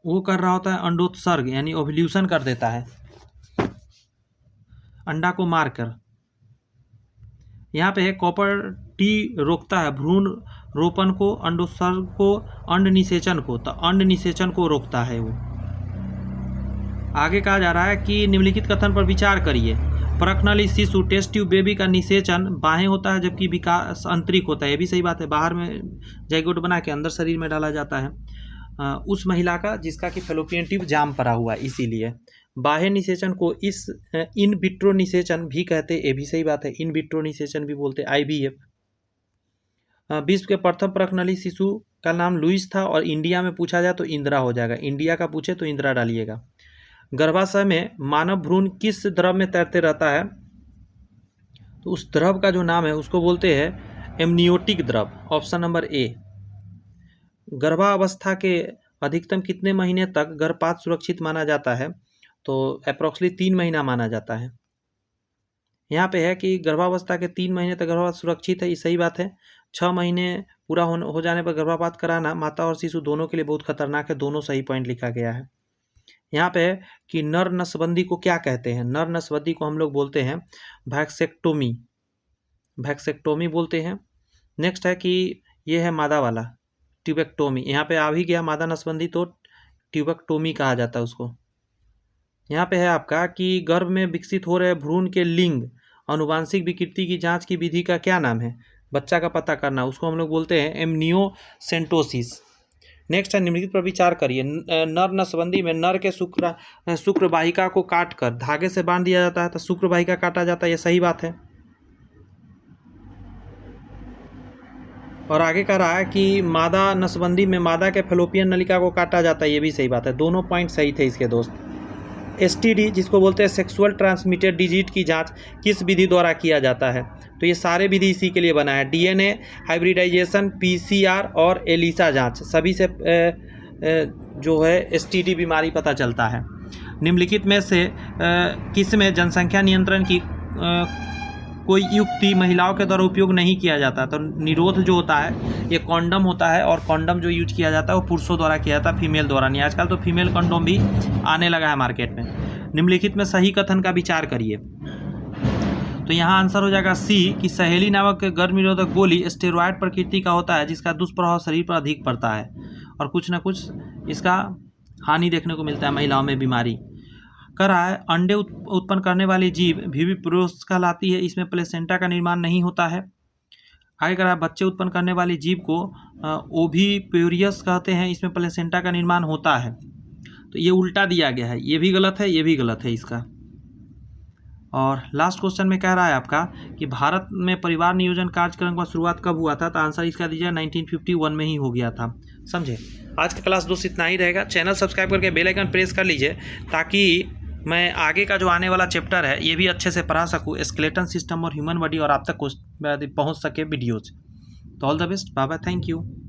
वो कर रहा होता है अंडोत्सर्ग, यानी ओव्यूलेशन कर देता है, अंडा को मारकर। यहाँ पे है कॉपर टी रोकता है भ्रूण रोपण को, अंडोत्सर्ग को, अंड निषेचन को। तो अंड निषेचन को रोकता है वो। आगे कहा जा रहा है कि निम्नलिखित कथन पर विचार करिए। प्रकनली शिशु टेस्ट ट्यूब बेबी का निषेचन बाहें होता है जबकि विकास आंतरिक होता है। ये भी सही बात है, बाहर में जाइगोट बना के अंदर शरीर में डाला जाता है उस महिला का जिसका कि फैलोपियन ट्यूब जाम पड़ा हुआ है, इसीलिए। बाह्य निषेचन को इस इन विट्रो निषेचन भी कहते, ये भी सही बात है, इन विट्रो निषेचन भी बोलते, IVF। विश्व के प्रथम प्रकनली शिशु का नाम लुइस था और इंडिया में पूछा जाए तो इंदिरा हो जाएगा, इंडिया का पूछे तो इंदिरा डालिएगा। गर्भाशय में मानव भ्रूण किस द्रव में तैरते रहता है? तो उस द्रव का जो नाम है उसको बोलते हैं एमनियोटिक द्रव, ऑप्शन नंबर A। गर्भावस्था के अधिकतम कितने महीने तक गर्भपात सुरक्षित माना जाता है? तो अप्रॉक्सीमेटली 3 महीना माना जाता है। यहाँ पे है कि गर्भावस्था के 3 महीने तक गर्भपात सुरक्षित है, ये सही बात है। 6 महीने पूरा हो जाने पर गर्भपात कराना माता और शिशु दोनों के लिए बहुत खतरनाक है, दोनों सही पॉइंट लिखा गया है। यहाँ पे है कि नर नसबंदी को क्या कहते हैं? नर नसबंदी को हम लोग बोलते हैं वैक्सेक्टोमी, वैक्सेक्टोमी बोलते हैं। नेक्स्ट है कि ये है मादा वाला ट्यूबेक्टोमी, यहाँ पे आ भी गया मादा नसबंदी तो ट्यूबेक्टोमी कहा जाता है उसको। यहाँ पे है आपका कि गर्भ में विकसित हो रहे भ्रूण के लिंग अनुवांशिक विकृति की जांच की विधि का क्या नाम है? बच्चा का पता करना, उसको हम लोग बोलते हैं एमनियोसेंटोसिस। नेक्स्ट है निम्नलिखित पर विचार करिए। नर नसबंदी में नर के शुक्र वाहिका को काटकर धागे से बांध दिया जाता है, तो शुक्र वाहिका काटा जाता है, ये सही बात है। और आगे कह रहा है कि मादा नसबंदी में मादा के फैलोपियन नलिका को काटा जाता है, ये भी सही बात है। दोनों पॉइंट सही थे इसके दोस्त। STD जिसको बोलते हैं सेक्सुअल ट्रांसमिटेड डिजीज की जांच किस विधि द्वारा किया जाता है? तो ये सारे विधि इसी के लिए बना है, DNA हाइब्रिडाइजेशन, PCR और ELISA जांच, सभी से जो है STD बीमारी पता चलता है। निम्नलिखित में से किस में जनसंख्या नियंत्रण की कोई युक्ति महिलाओं के द्वारा उपयोग नहीं किया जाता? तो निरोध जो होता है ये कॉन्डम होता है, और कॉन्डम जो यूज किया जाता है वो पुरुषों द्वारा किया जाता है, फीमेल द्वारा नहीं। आजकल तो फीमेल कॉन्डम भी आने लगा है मार्केट में। निम्नलिखित में सही कथन का विचार करिए। तो यहाँ आंसर हो जाएगा C कि सहेली नामक गर्भ निरोधक गोली स्टेरॉयड प्रकृति का होता है जिसका दुष्प्रभाव शरीर पर अधिक पड़ता है, और कुछ ना कुछ इसका हानि देखने को मिलता है महिलाओं में बीमारी। कह रहा है अंडे उत्पन्न करने वाली जीव विविप्रोस कहलाती है, इसमें प्लेसेंटा का निर्माण नहीं होता है। आगे कह रहा है बच्चे उत्पन्न करने वाली जीव को ओविपेरियस कहते हैं, इसमें प्लेसेंटा का निर्माण होता है। तो ये उल्टा दिया गया है, ये भी गलत है, ये भी गलत है इसका। और लास्ट क्वेश्चन में कह रहा है आपका कि भारत में परिवार नियोजन कार्यक्रम का शुरुआत कब हुआ था? तो आंसर इसका दीजिए 1951 में ही हो गया था। समझे? आज का क्लास दोस्त इतना ही रहेगा। चैनल सब्सक्राइब करके बेल आइकन प्रेस कर लीजिए ताकि मैं आगे का जो आने वाला चैप्टर है ये भी अच्छे से पढ़ा सकूँ, स्केलेटन सिस्टम और ह्यूमन बॉडी, और आप तक पहुँच सके वीडियोज़। तो all the best, Baba, thank you.